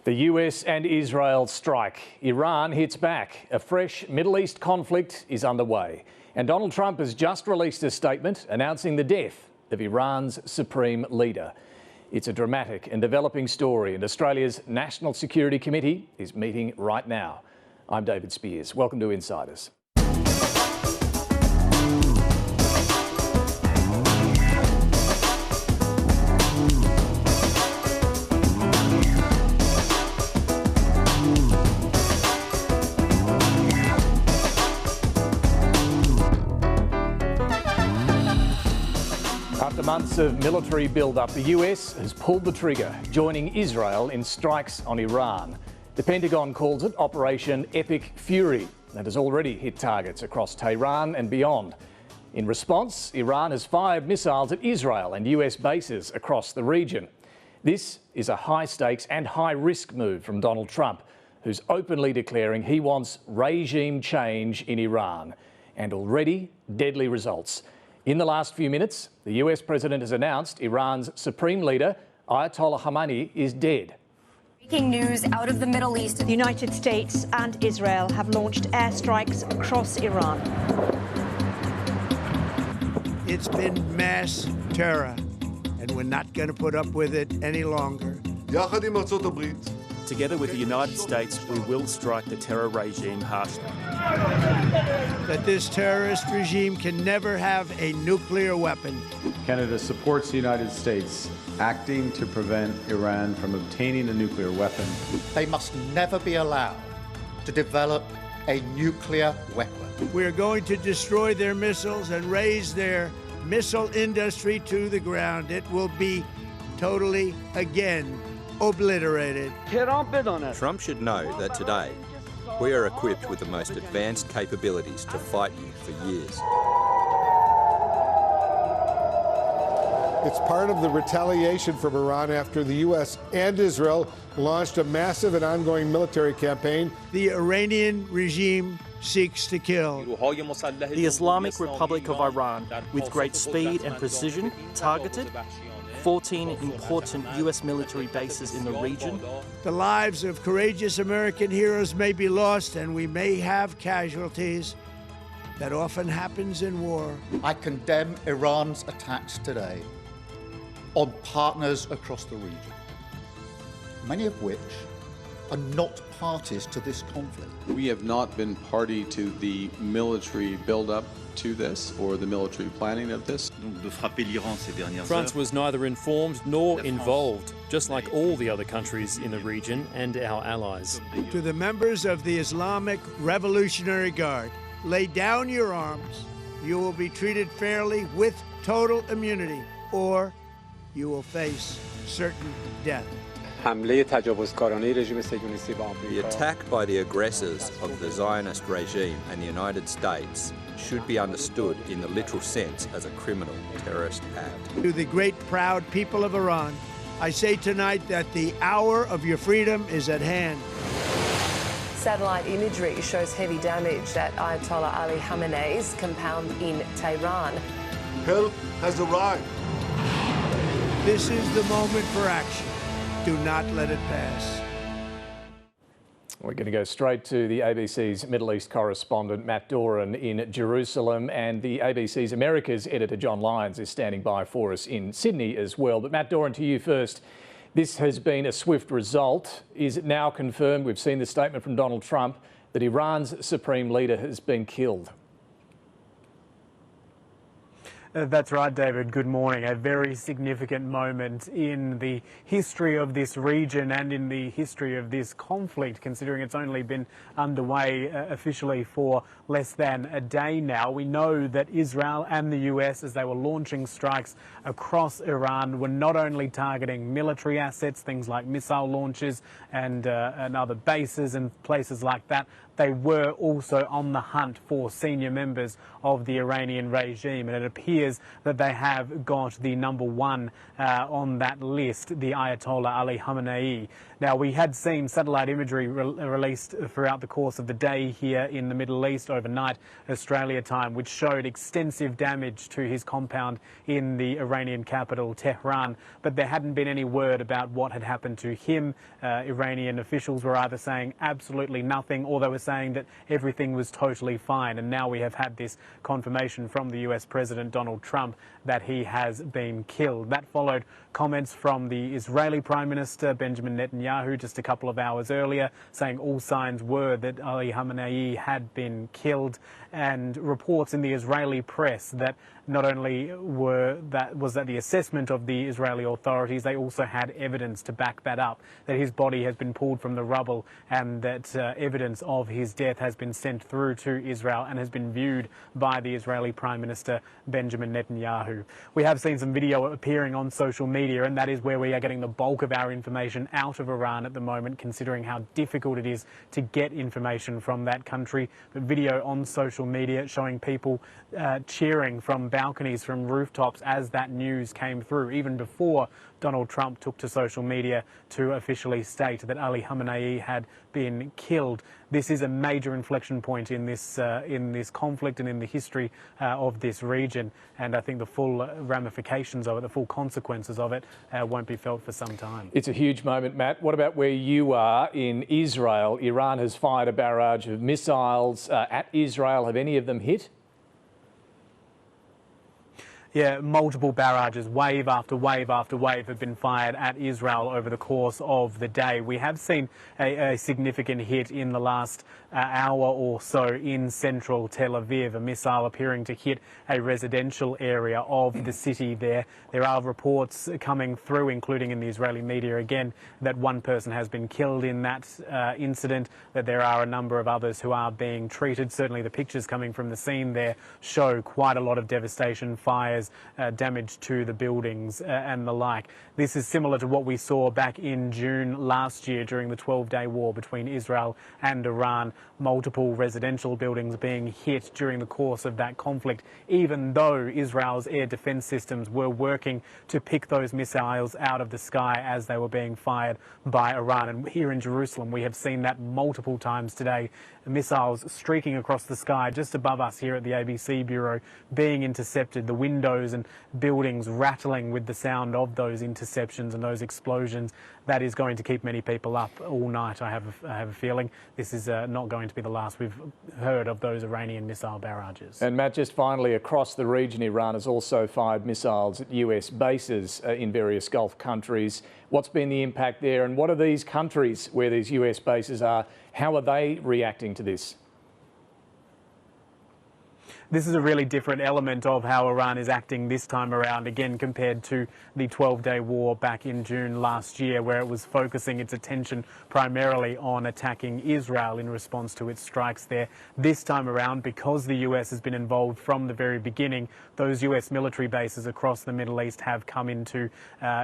The US and Israel strike. Iran hits back. A fresh Middle East conflict is underway. And Donald Trump has just released a statement announcing the death of Iran's supreme leader. It's a dramatic and developing story, and Australia's National Security Committee is meeting right now. I'm David Spears. Welcome to Insiders. After months of military build-up, the US has pulled the trigger, joining Israel in strikes on Iran. The Pentagon calls it Operation Epic Fury and has already hit targets across Tehran and beyond. In response, Iran has fired missiles at Israel and US bases across the region. This is a high-stakes and high-risk move from Donald Trump, who's openly declaring he wants regime change in Iran, and already deadly results. In the last few minutes, the US president has announced Iran's supreme leader, Ayatollah Khamenei, is dead. Breaking news out of the Middle East. The United States and Israel have launched airstrikes across Iran. It's been mass terror, and we're not going to put up with it any longer. Together with the United States, we will strike the terror regime harshly. That this terrorist regime can never have a nuclear weapon. Canada supports the United States acting to prevent Iran from obtaining a nuclear weapon. They must never be allowed to develop a nuclear weapon. We're going to destroy their missiles and raise their missile industry to the ground. It will be totally, again, obliterated. Trump should know that today we are equipped with the most advanced capabilities to fight you for years. It's part of the retaliation from Iran after the US and Israel launched a massive and ongoing military campaign. The Iranian regime seeks to kill. The Islamic Republic of Iran, with great speed and precision, targeted 14 important US military bases in the region. The lives of courageous American heroes may be lost, and we may have casualties. That often happens in war. I condemn Iran's attacks today on partners across the region, many of which are not parties to this conflict. We have not been party to the military build-up to this or the military planning of this. France was neither informed nor involved, just like all the other countries in the region and our allies. To the members of the Islamic Revolutionary Guard, lay down your arms. You will be treated fairly with total immunity, or you will face certain death. The attack by the aggressors of the Zionist regime and the United States should be understood in the literal sense as a criminal terrorist act. To the great proud people of Iran, I say tonight that the hour of your freedom is at hand. Satellite imagery shows heavy damage at Ayatollah Ali Khamenei's compound in Tehran. Help has arrived. This is the moment for action. Do not let it pass. We're going to go straight to the ABC's Middle East correspondent, Matt Doran, in Jerusalem, and the ABC's Americas editor, John Lyons, is standing by for us in Sydney as well. But Matt Doran, to you first. This has been a swift result. Is it now confirmed, we've seen the statement from Donald Trump, that Iran's supreme leader has been killed? That's right, David. Good morning. A very significant moment in the history of this region and in the history of this conflict, considering it's only been underway officially for less than a day now. We know that Israel and the US, as they were launching strikes across Iran, were not only targeting military assets, things like missile launches and other bases and places like that. They were also on the hunt for senior members of the Iranian regime, and it appears that they have got the number one on that list, the Ayatollah Ali Khamenei. Now, we had seen satellite imagery released throughout the course of the day here in the Middle East overnight, Australia time, which showed extensive damage to his compound in the Iranian capital, Tehran. But there hadn't been any word about what had happened to him. Iranian officials were either saying absolutely nothing, or they were saying that everything was totally fine. And now we have had this confirmation from the US President Donald Trump that he has been killed. That followed comments from the Israeli Prime Minister Benjamin Netanyahu just a couple of hours earlier, saying all signs were that Ali Khamenei had been killed, and reports in the Israeli press that not only was that the assessment of the Israeli authorities, they also had evidence to back that up, that his body has been pulled from the rubble and that evidence of his death has been sent through to Israel and has been viewed by the Israeli Prime Minister Benjamin Netanyahu. We have seen some video appearing on social media, and that is where we are getting the bulk of our information out of Iran at the moment, considering how difficult it is to get information from that country. But video on social media showing people cheering from balconies, from rooftops, as that news came through, even before Donald Trump took to social media to officially state that Ali Khamenei had been killed. This is a major inflection point in this conflict and in the history of this region, and I think the full ramifications of it, the full consequences of it, won't be felt for some time. It's a huge moment, Matt. What about where you are in Israel? Iran has fired a barrage of missiles at Israel. Have any of them hit? Yeah, multiple barrages, wave after wave after wave, have been fired at Israel over the course of the day. We have seen a significant hit in the last hour or so in central Tel Aviv, a missile appearing to hit a residential area of the city there. There are reports coming through, including in the Israeli media again, that one person has been killed in that incident, that there are a number of others who are being treated. Certainly the pictures coming from the scene there show quite a lot of devastation, fires, damage to the buildings and the like. This is similar to what we saw back in June last year during the 12-day war between Israel and Iran. Multiple residential buildings being hit during the course of that conflict, even though Israel's air defense systems were working to pick those missiles out of the sky as they were being fired by Iran. And here in Jerusalem, we have seen that multiple times today. Missiles streaking across the sky just above us here at the ABC Bureau, being intercepted, the windows and buildings rattling with the sound of those interceptions and those explosions. That is going to keep many people up all night, I have a feeling. This is not going to be the last we've heard of those Iranian missile barrages. And Matt, just finally, across the region, Iran has also fired missiles at US bases in various Gulf countries. What's been the impact there, and what are these countries where these US bases are, how are they reacting to this? This is a really different element of how Iran is acting this time around, again, compared to the 12-day war back in June last year, where it was focusing its attention primarily on attacking Israel in response to its strikes there. This time around, because the US has been involved from the very beginning, those US military bases across the Middle East have come into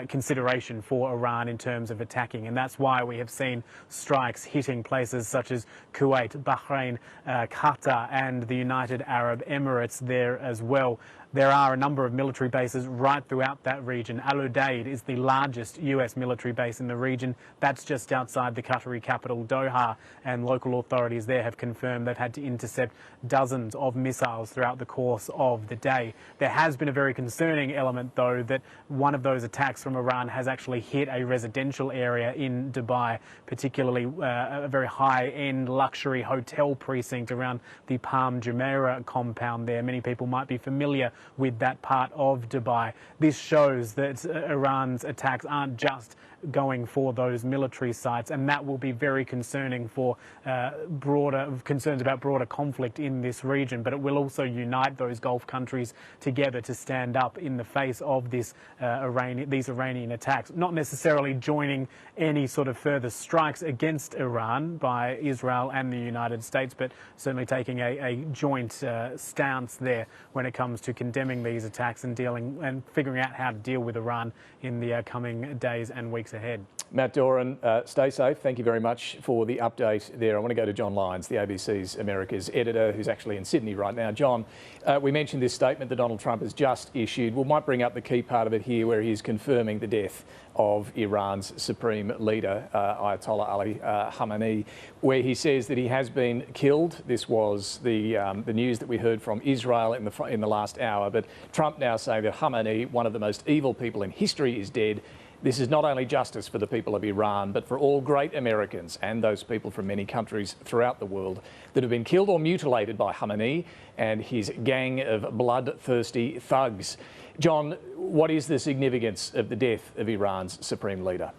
consideration for Iran in terms of attacking. And that's why we have seen strikes hitting places such as Kuwait, Bahrain, Qatar and the United Arab Emirates there as well. There are a number of military bases right throughout that region. Al Udeid is the largest US military base in the region. That's just outside the Qatari capital, Doha, and local authorities there have confirmed they've had to intercept dozens of missiles throughout the course of the day. There has been a very concerning element, though, that one of those attacks from Iran has actually hit a residential area in Dubai, particularly a very high-end luxury hotel precinct around the Palm Jumeirah compound there. Many people might be familiar with that part of Dubai. This shows that Iran's attacks aren't just going for those military sites, and that will be very concerning for concerns about broader conflict in this region. But it will also unite those Gulf countries together to stand up in the face of these Iranian attacks, not necessarily joining any sort of further strikes against Iran by Israel and the United States, but certainly taking a joint stance there when it comes to condemning these attacks and figuring out how to deal with Iran in the coming days and weeks ahead. Matt Doran, stay safe. Thank you very much for the update there. I want to go to John Lyons, the ABC's America's editor, who's actually in Sydney right now. John, we mentioned this statement that Donald Trump has just issued. We might bring up the key part of it here, where he's confirming the death of Iran's supreme leader, Ayatollah Ali Khamenei, where he says that he has been killed. This was the news that we heard from Israel in the last hour. But Trump now saying that Khamenei, one of the most evil people in history, is dead. This is not only justice for the people of Iran, but for all great Americans and those people from many countries throughout the world that have been killed or mutilated by Khamenei and his gang of bloodthirsty thugs. John, what is the significance of the death of Iran's supreme leader?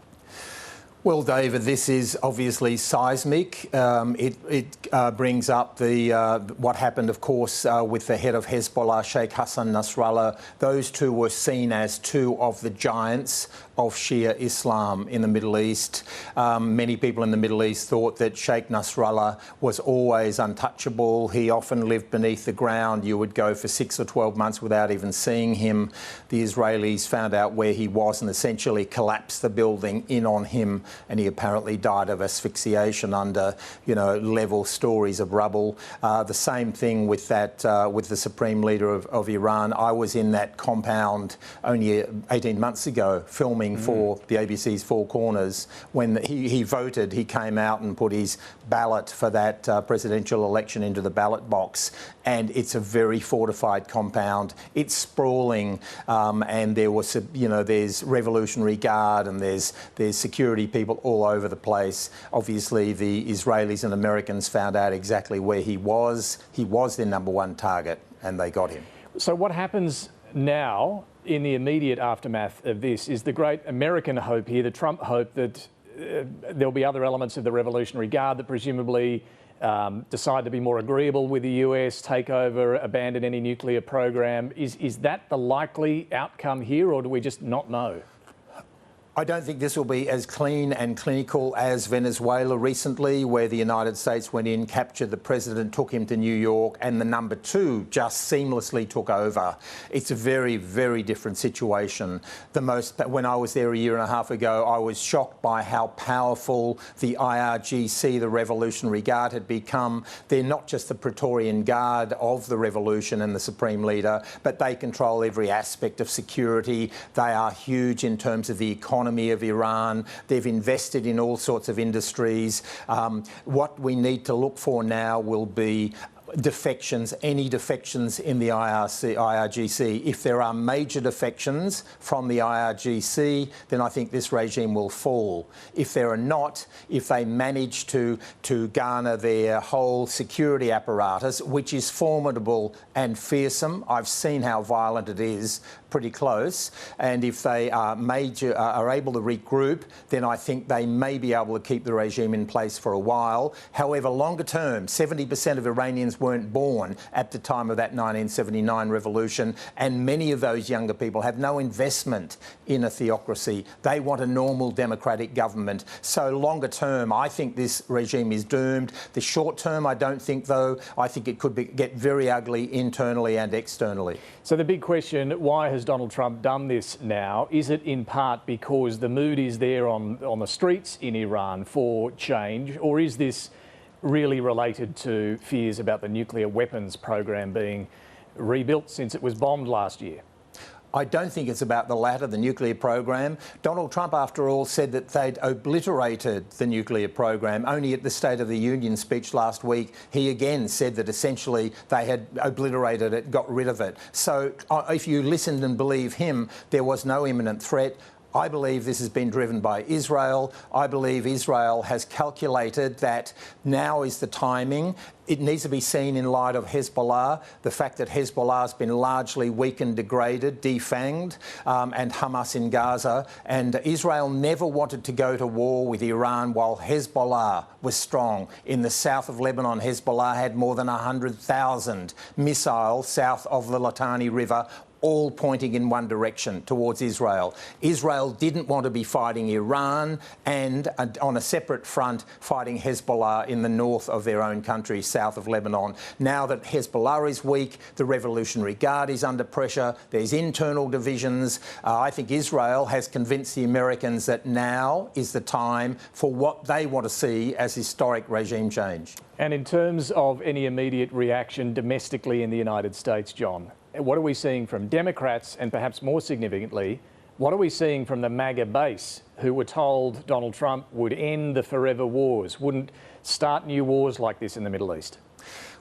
Well, David, this is obviously seismic. It brings up what happened, of course, with the head of Hezbollah, Sheikh Hassan Nasrallah. Those two were seen as two of the giants of Shia Islam in the Middle East. Many people in the Middle East thought that Sheikh Nasrallah was always untouchable. He often lived beneath the ground. You would go for 6 or 12 months without even seeing him. The Israelis found out where he was and essentially collapsed the building in on him, and he apparently died of asphyxiation under, level stories of rubble. The same thing with with the supreme leader of Iran. I was in that compound only 18 months ago filming for the ABC's Four Corners. When he voted, he came out and put his ballot for that presidential election into the ballot box. And it's a very fortified compound. It's sprawling, and there was, there's Revolutionary Guard and there's security people all over the place. Obviously, the Israelis and Americans found out exactly where he was. He was their number one target, and they got him. So what happens now in the immediate aftermath of this is the great American hope here, the Trump hope that there'll be other elements of the Revolutionary Guard that presumably decide to be more agreeable with the US, take over, abandon any nuclear program. Is that the likely outcome here, or do we just not know? I don't think this will be as clean and clinical as Venezuela recently, where the United States went in, captured the president, took him to New York, and the number two just seamlessly took over. It's a very, very different situation. When I was there a year and a half ago, I was shocked by how powerful the IRGC, the Revolutionary Guard, had become. They're not just the Praetorian Guard of the revolution and the supreme leader, but they control every aspect of security. They are huge in terms of the economy of Iran. They've invested in all sorts of industries. What we need to look for now will be defections, any defections in the IRGC. If there are major defections from the IRGC, then I think this regime will fall. If there are not, if they manage to garner their whole security apparatus, which is formidable and fearsome, I've seen how violent it is, pretty close, and if they are able to regroup, then I think they may be able to keep the regime in place for a while. However, longer term, 70% of Iranians weren't born at the time of that 1979 revolution, and many of those younger people have no investment in a theocracy. They want a normal democratic government. So longer term, I think this regime is doomed. The short term, I don't think, though. I think it could get very ugly internally and externally. So the big question, why has Donald Trump done this now? Is it in part because the mood is there on the streets in Iran for change, or is this really related to fears about the nuclear weapons program being rebuilt since it was bombed last year? I don't think it's about the latter, the nuclear program. Donald Trump, after all, said that they'd obliterated the nuclear program. Only at the State of the Union speech last week, he again said that essentially they had obliterated it, got rid of it. So if you listened and believe him, there was no imminent threat. I believe this has been driven by Israel. I believe Israel has calculated that now is the timing. It needs to be seen in light of Hezbollah, the fact that Hezbollah has been largely weakened, degraded, defanged, and Hamas in Gaza. And Israel never wanted to go to war with Iran while Hezbollah was strong. In the south of Lebanon, Hezbollah had more than 100,000 missiles south of the Litani River, all pointing in one direction, towards Israel. Israel didn't want to be fighting Iran and, on a separate front, fighting Hezbollah in the north of their own country, south of Lebanon. Now that Hezbollah is weak, the Revolutionary Guard is under pressure, there's internal divisions. I think Israel has convinced the Americans that now is the time for what they want to see as historic regime change. And in terms of any immediate reaction domestically in the United States, John, what are we seeing from Democrats, and perhaps more significantly, what are we seeing from the MAGA base, who were told Donald Trump would end the forever wars, wouldn't start new wars like this in the Middle East?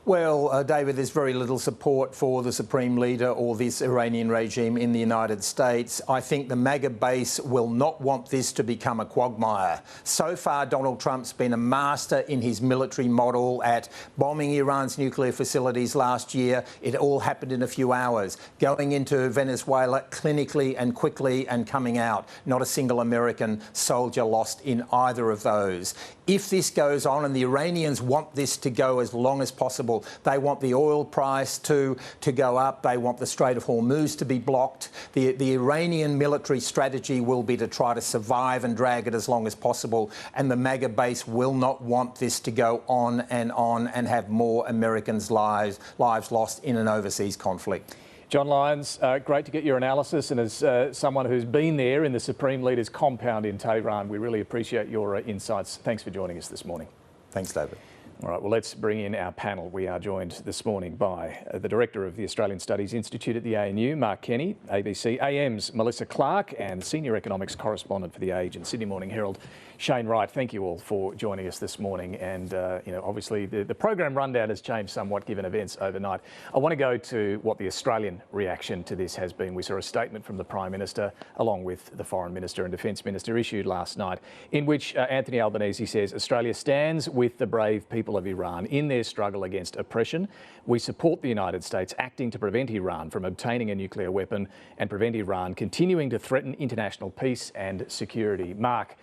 Well, David, there's very little support for the Supreme Leader or this Iranian regime in the United States. I think the MAGA base will not want this to become a quagmire. So far, Donald Trump's been a master in his military model at bombing Iran's nuclear facilities last year. It all happened in a few hours. Going into Venezuela clinically and quickly and coming out. Not a single American soldier lost in either of those. If this goes on, and the Iranians want this to go as long as possible, they want the oil price to go up, they want the Strait of Hormuz to be blocked. The Iranian military strategy will be to try to survive and drag it as long as possible, and the MAGA base will not want this to go on and have more Americans' lives lost in an overseas conflict. John Lyons, great to get your analysis, and as someone who's been there in the Supreme Leader's compound in Tehran, we really appreciate your insights. Thanks for joining us this morning. Thanks, David. All right, well, let's bring in our panel. We are joined this morning by the Director of the Australian Studies Institute at the ANU, Mark Kenny, ABC AM's Melissa Clark, and Senior Economics Correspondent for The Age and Sydney Morning Herald, Shane Wright. Thank you all for joining us this morning. And, obviously the program rundown has changed somewhat given events overnight. I want to go to what the Australian reaction to this has been. We saw a statement from the Prime Minister, along with the Foreign Minister and Defence Minister, issued last night, in which Anthony Albanese says Australia stands with the brave people of Iran in their struggle against oppression. We support the United States acting to prevent Iran from obtaining a nuclear weapon and prevent Iran continuing to threaten international peace and security. Mark,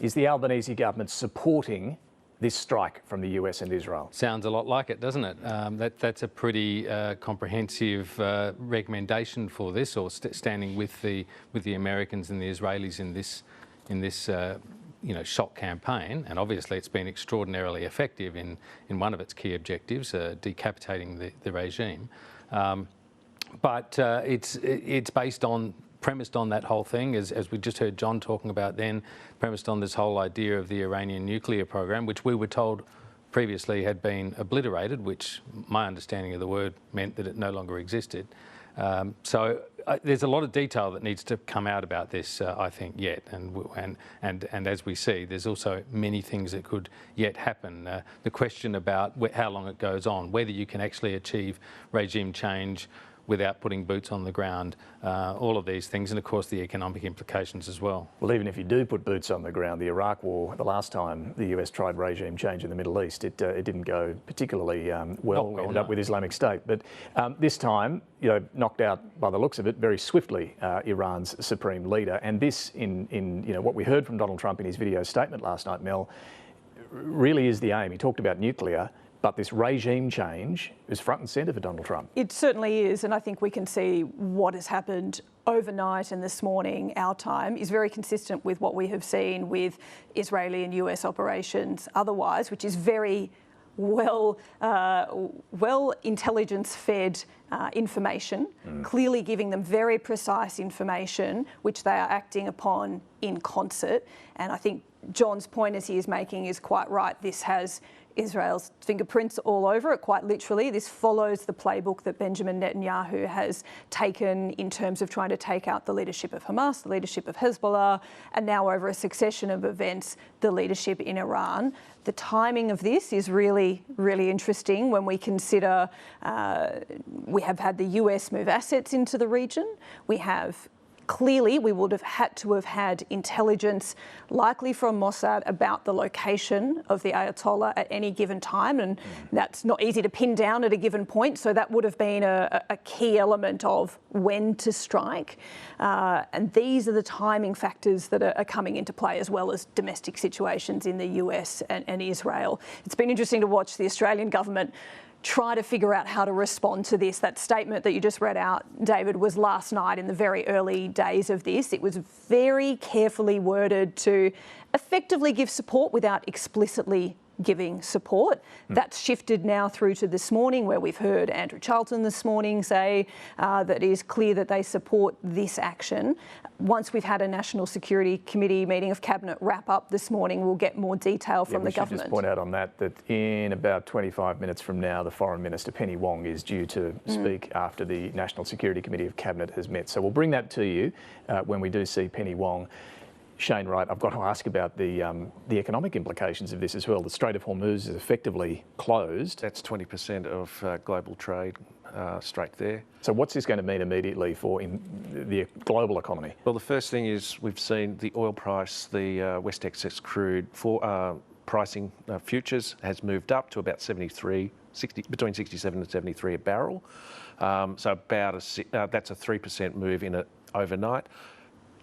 is the Albanese government supporting this strike from the US and Israel? Sounds a lot like it, doesn't it? That's a pretty comprehensive recommendation for this, or standing with the Americans and the Israelis in this shock campaign. And obviously it's been extraordinarily effective in one of its key objectives, decapitating the regime. But it's premised on that whole thing, as we just heard John talking about then, premised on this whole idea of the Iranian nuclear program, which we were told previously had been obliterated, which my understanding of the word meant that it no longer existed. So there's a lot of detail that needs to come out about this, I think, yet. And as we see, there's also many things that could yet happen. The question about how long it goes on, whether you can actually achieve regime change without putting boots on the ground, all of these things, and of course the economic implications as well. Well, even if you do put boots on the ground, the Iraq War, the last time the US tried regime change in the Middle East, it didn't go particularly well. We ended up with Islamic State. But this time, knocked out by the looks of it very swiftly, Iran's supreme leader. And this, in what we heard from Donald Trump in his video statement last night, Mel, really is the aim. He talked about nuclear, but this regime change is front and centre for Donald Trump. It certainly is, and I think we can see what has happened overnight and this morning, our time, is very consistent with what we have seen with Israeli and US operations otherwise, which is very well intelligence-fed information, clearly giving them very precise information, which they are acting upon in concert. And I think John's point, as he is making, is quite right. This has Israel's fingerprints all over it, quite literally. This follows the playbook that Benjamin Netanyahu has taken in terms of trying to take out the leadership of Hamas, the leadership of Hezbollah, and now over a succession of events, the leadership in Iran. The timing of this is really, really interesting when we consider we have had the US move assets into the region. Clearly, we would have had to have had intelligence, likely from Mossad, about the location of the Ayatollah at any given time, and that's not easy to pin down at a given point, so that would have been a key element of when to strike. And these are the timing factors that are coming into play, as well as domestic situations in the US and Israel. It's been interesting to watch the Australian government try to figure out how to respond to this. That statement that you just read out, David, was last night in the very early days of this. It was very carefully worded to effectively give support without explicitly giving support. That's shifted now through to this morning, where we've heard Andrew Charlton this morning say that it is clear that they support this action. Once we've had a National Security Committee meeting of Cabinet wrap up this morning, we'll get more detail from the government. Just point out on that in about 25 minutes from now, the Foreign Minister, Penny Wong, is due to speak after the National Security Committee of Cabinet has met. So we'll bring that to you when we do see Penny Wong. Shane, right, I've got to ask about the economic implications of this as well. The Strait of Hormuz is effectively closed. That's 20% of global trade straight there. So what's this going to mean immediately for the global economy? Well, the first thing is we've seen the oil price, the West Texas crude pricing futures has moved up to about between 67 and 73 a barrel. So about that's a 3% move in it overnight.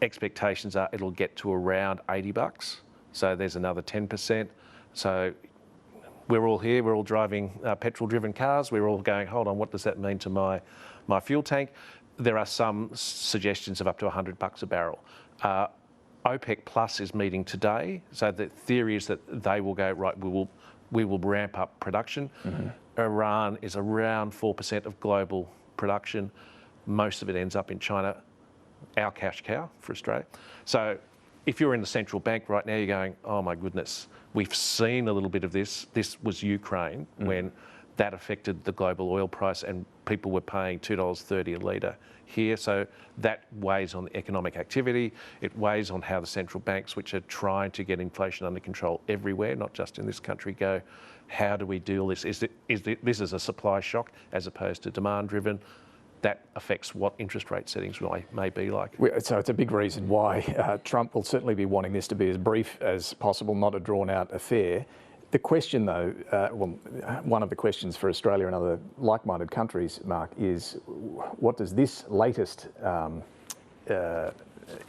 Expectations are it'll get to around $80. So there's another 10%. So we're all here, we're all driving petrol-driven cars. We're all going, hold on, what does that mean to my fuel tank? There are some suggestions of up to $100 a barrel. OPEC Plus is meeting today. So the theory is that they will go, right, we will ramp up production. Iran is around 4% of global production. Most of it ends up in China. Our cash cow for Australia. So if you're in the central bank right now, you're going, oh my goodness, we've seen a little bit of this. This was Ukraine when that affected the global oil price and people were paying $2.30 a litre here. So that weighs on the economic activity. It weighs on how the central banks, which are trying to get inflation under control everywhere, not just in this country, go, how do we deal with this? This is a supply shock as opposed to demand driven. That affects what interest rate settings may be like. So it's a big reason why Trump will certainly be wanting this to be as brief as possible, not a drawn-out affair. The question, though, one of the questions for Australia and other like-minded countries, Mark, is what does this latest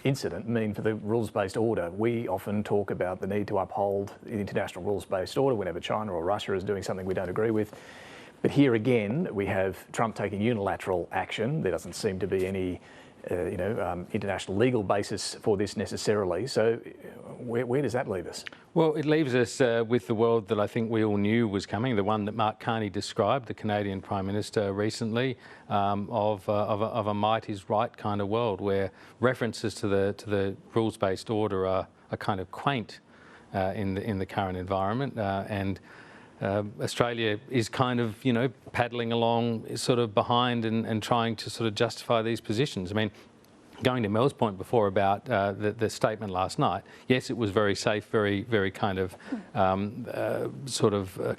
incident mean for the rules-based order? We often talk about the need to uphold the international rules-based order whenever China or Russia is doing something we don't agree with. But here again, we have Trump taking unilateral action. There doesn't seem to be any, international legal basis for this necessarily. So where does that leave us? Well, it leaves us with the world that I think we all knew was coming, the one that Mark Carney described, the Canadian Prime Minister recently, of a might is right kind of world where references to the rules-based order are kind of quaint in the current environment, and Australia is kind of, paddling along sort of behind and trying to sort of justify these positions. I mean, going to Mel's point before about the statement last night, yes, it was very safe, very, very kind of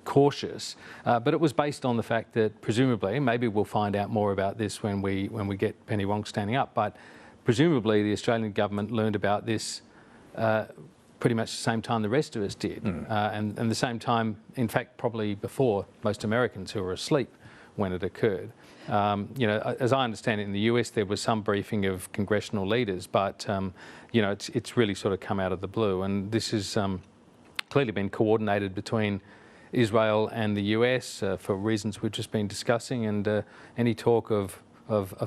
cautious, but it was based on the fact that presumably, maybe we'll find out more about this when we get Penny Wong standing up, but presumably the Australian government learned about this pretty much the same time the rest of us did, and the same time, in fact, probably before most Americans who were asleep when it occurred. As I understand it, in the US, there was some briefing of congressional leaders, but it's really sort of come out of the blue, and this has clearly been coordinated between Israel and the US for reasons we've just been discussing, and any talk of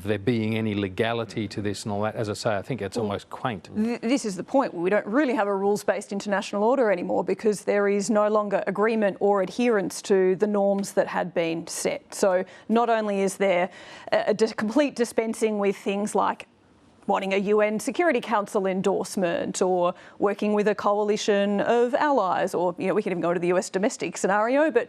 there being any legality to this and all that, as I say, I think it's almost quaint. This is the point. We don't really have a rules-based international order anymore because there is no longer agreement or adherence to the norms that had been set. So not only is there a complete dispensing with things like wanting a UN Security Council endorsement or working with a coalition of allies, or we can even go to the US domestic scenario, but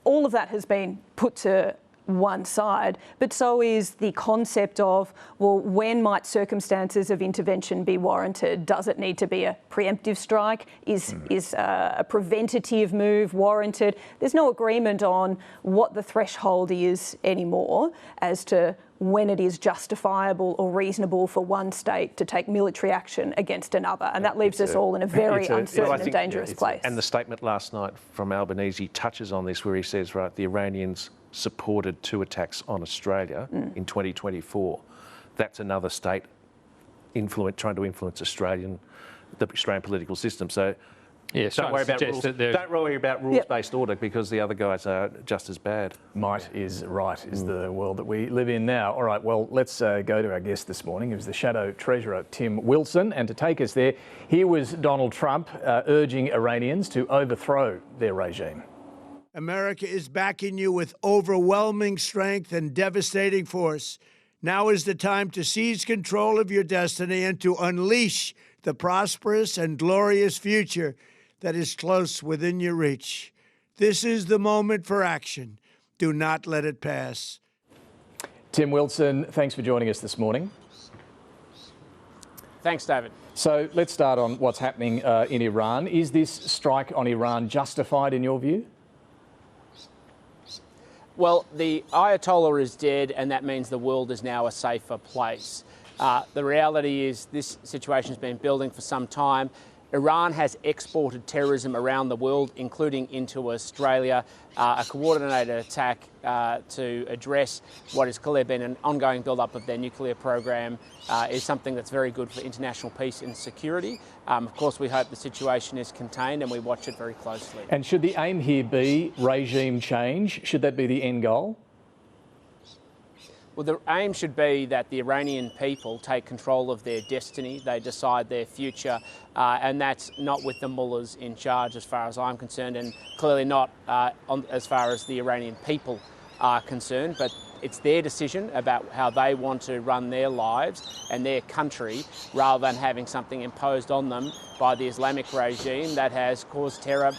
all of that has been put to one side, but so is the concept of, well, when might circumstances of intervention be warranted? Does it need to be a preemptive strike? Is a preventative move warranted? There's no agreement on what the threshold is anymore as to when it is justifiable or reasonable for one state to take military action against another. And that leaves us all in a very uncertain and dangerous place. And the statement last night from Albanese touches on this, where he says, right, the Iranians supported 2 attacks on Australia in 2024. That's another state trying to influence the Australian political system. So Yeah, Don't worry about rules-based order because the other guys are just as bad. Might is right, is the world that we live in now. All right, well, let's go to our guest this morning, who's the Shadow Treasurer, Tim Wilson. And to take us there, here was Donald Trump urging Iranians to overthrow their regime. America is backing you with overwhelming strength and devastating force. Now is the time to seize control of your destiny and to unleash the prosperous and glorious future that is close within your reach. This is the moment for action. Do not let it pass. Tim Wilson, thanks for joining us this morning. Thanks, David. So let's start on what's happening in Iran. Is this strike on Iran justified in your view? Well, the Ayatollah is dead, and that means the world is now a safer place. The reality is this situation has been building for some time. Iran has exported terrorism around the world, including into Australia. A coordinated attack to address what has clearly been an ongoing build-up of their nuclear program is something that's very good for international peace and security. Of course, we hope the situation is contained and we watch it very closely. And should the aim here be regime change? Should that be the end goal? Well, the aim should be that the Iranian people take control of their destiny, they decide their future, and that's not with the mullahs in charge as far as I'm concerned, and clearly not as far as the Iranian people are concerned, but it's their decision about how they want to run their lives and their country rather than having something imposed on them by the Islamic regime that has caused terror,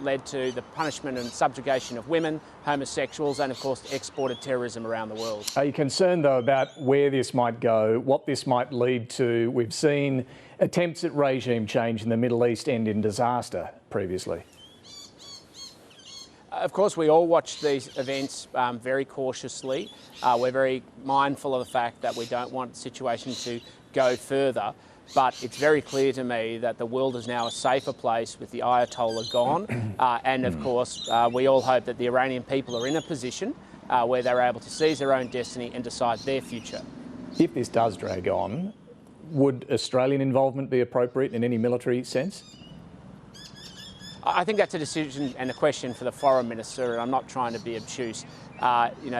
led to the punishment and subjugation of women, homosexuals, and of course exported terrorism around the world. Are you concerned though about where this might go, what this might lead to? We've seen attempts at regime change in the Middle East end in disaster previously. Of course, we all watch these events very cautiously. We're very mindful of the fact that we don't want the situation to go further. But it's very clear to me that the world is now a safer place with the Ayatollah gone. And of course, we all hope that the Iranian people are in a position where they're able to seize their own destiny and decide their future. If this does drag on, would Australian involvement be appropriate in any military sense? I think that's a decision and a question for the Foreign Minister, and I'm not trying to be obtuse.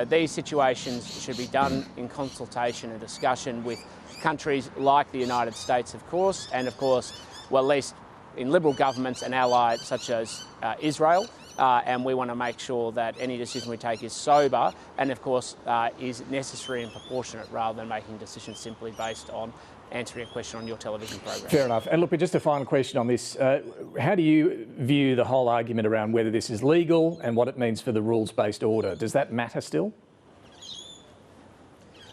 These situations should be done in consultation and discussion with countries like the United States, of course, and of course, well, at least in liberal governments and allies such as Israel. And we want to make sure that any decision we take is sober and, of course, is necessary and proportionate rather than making decisions simply based on answering a question on your television program. Fair enough. And look, just a final question on this. How do you view the whole argument around whether this is legal and what it means for the rules-based order? Does that matter still?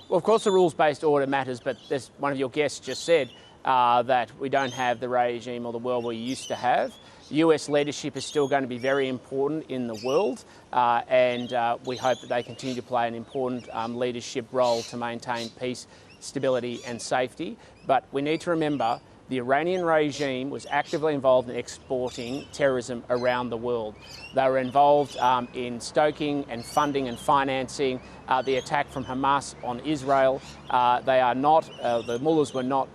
Well, of course the rules-based order matters, but as one of your guests just said, that we don't have the regime or the world we used to have. US leadership is still going to be very important in the world, and we hope that they continue to play an important leadership role to maintain peace, stability and safety. But we need to remember the Iranian regime was actively involved in exporting terrorism around the world. They were involved in stoking and funding and financing the attack from Hamas on Israel. They are not, the mullahs were not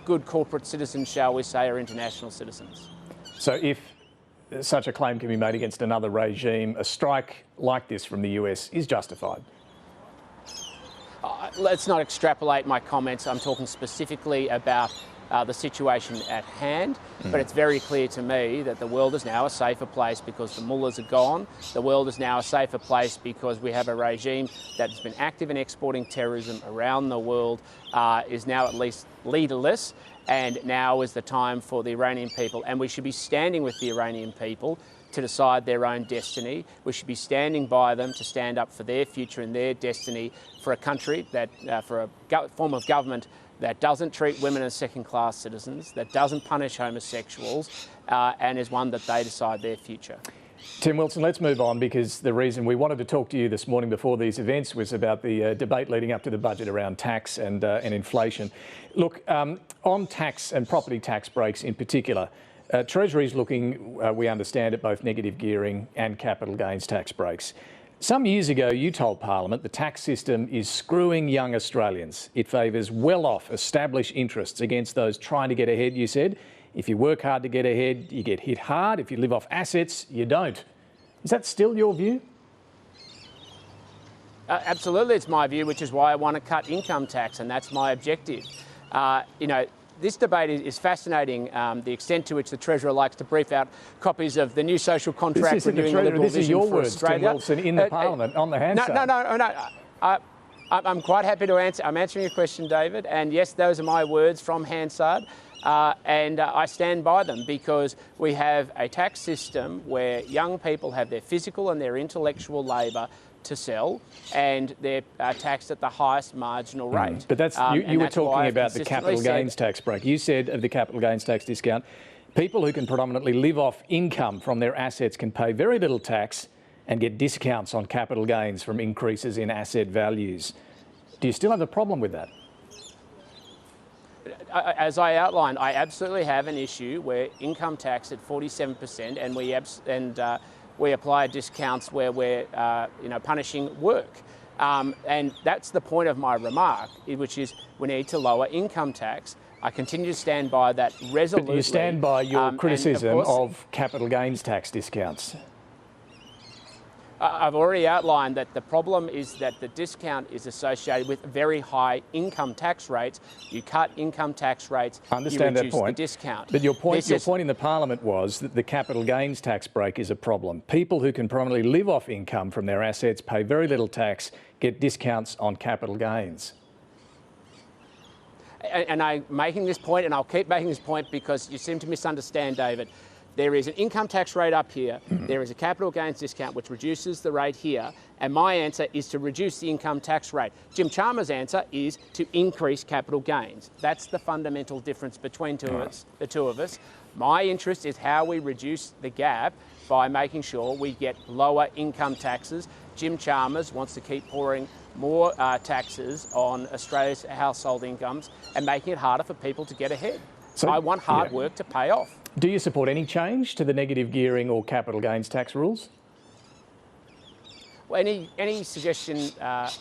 good corporate citizens, shall we say, or international citizens. So if such a claim can be made against another regime, a strike like this from the US is justified? Let's not extrapolate my comments. I'm talking specifically about the situation at hand, but it's very clear to me that the world is now a safer place because the mullahs are gone. The world is now a safer place because we have a regime that has been active in exporting terrorism around the world, is now at least leaderless, and now is the time for the Iranian people, and we should be standing with the Iranian people to decide their own destiny. We should be standing by them to stand up for their future and their destiny, for a country that, for a form of government that doesn't treat women as second-class citizens, that doesn't punish homosexuals, and is one that they decide their future. Tim Wilson, let's move on, because the reason we wanted to talk to you this morning before these events was about the debate leading up to the budget around tax and inflation. Look, on tax and property tax breaks in particular, Treasury's looking, we understand, at both negative gearing and capital gains tax breaks. Some years ago, you told Parliament the tax system is screwing young Australians. It favours well-off established interests against those trying to get ahead, you said. If you work hard to get ahead, you get hit hard. If you live off assets, you don't. Is that still your view? Absolutely, it's my view, which is why I want to cut income tax, and that's my objective. This debate is fascinating, the extent to which the Treasurer likes to brief out copies of the new social contract renewing the Liberal vision for Australia. This is your words, Tim Wilson, in the Parliament on the Hansard. No. I'm quite happy to answer. I'm answering your question, David, and yes, those are my words from Hansard. And I stand by them because we have a tax system where young people have their physical and their intellectual labour to sell, and they're taxed at the highest marginal rate. But that's you were talking about the capital gains tax break. You said of the capital gains tax discount, people who can predominantly live off income from their assets can pay very little tax and get discounts on capital gains from increases in asset values. Do you still have a problem with that? As I outlined, I absolutely have an issue where income tax at 47%, and we apply discounts where we're punishing work. And that's the point of my remark, which is we need to lower income tax. I continue to stand by that resolutely. But you stand by your criticism of capital gains tax discounts. I've already outlined that the problem is that the discount is associated with very high income tax rates. You cut income tax rates, I understand you reduce that point. the discount. But your point in the Parliament was that the capital gains tax break is a problem. People who can primarily live off income from their assets pay very little tax, get discounts on capital gains. And I'm making this point, and I'll keep making this point because you seem to misunderstand, David. There is an income tax rate up here. There is a capital gains discount which reduces the rate here. And my answer is to reduce the income tax rate. Jim Chalmers' answer is to increase capital gains. That's the fundamental difference between the two of us. My interest is how we reduce the gap by making sure we get lower income taxes. Jim Chalmers wants to keep pouring more taxes on Australia's household incomes and making it harder for people to get ahead. So I want hard work to pay off. Do you support any change to the negative gearing or capital gains tax rules? Well, any suggestion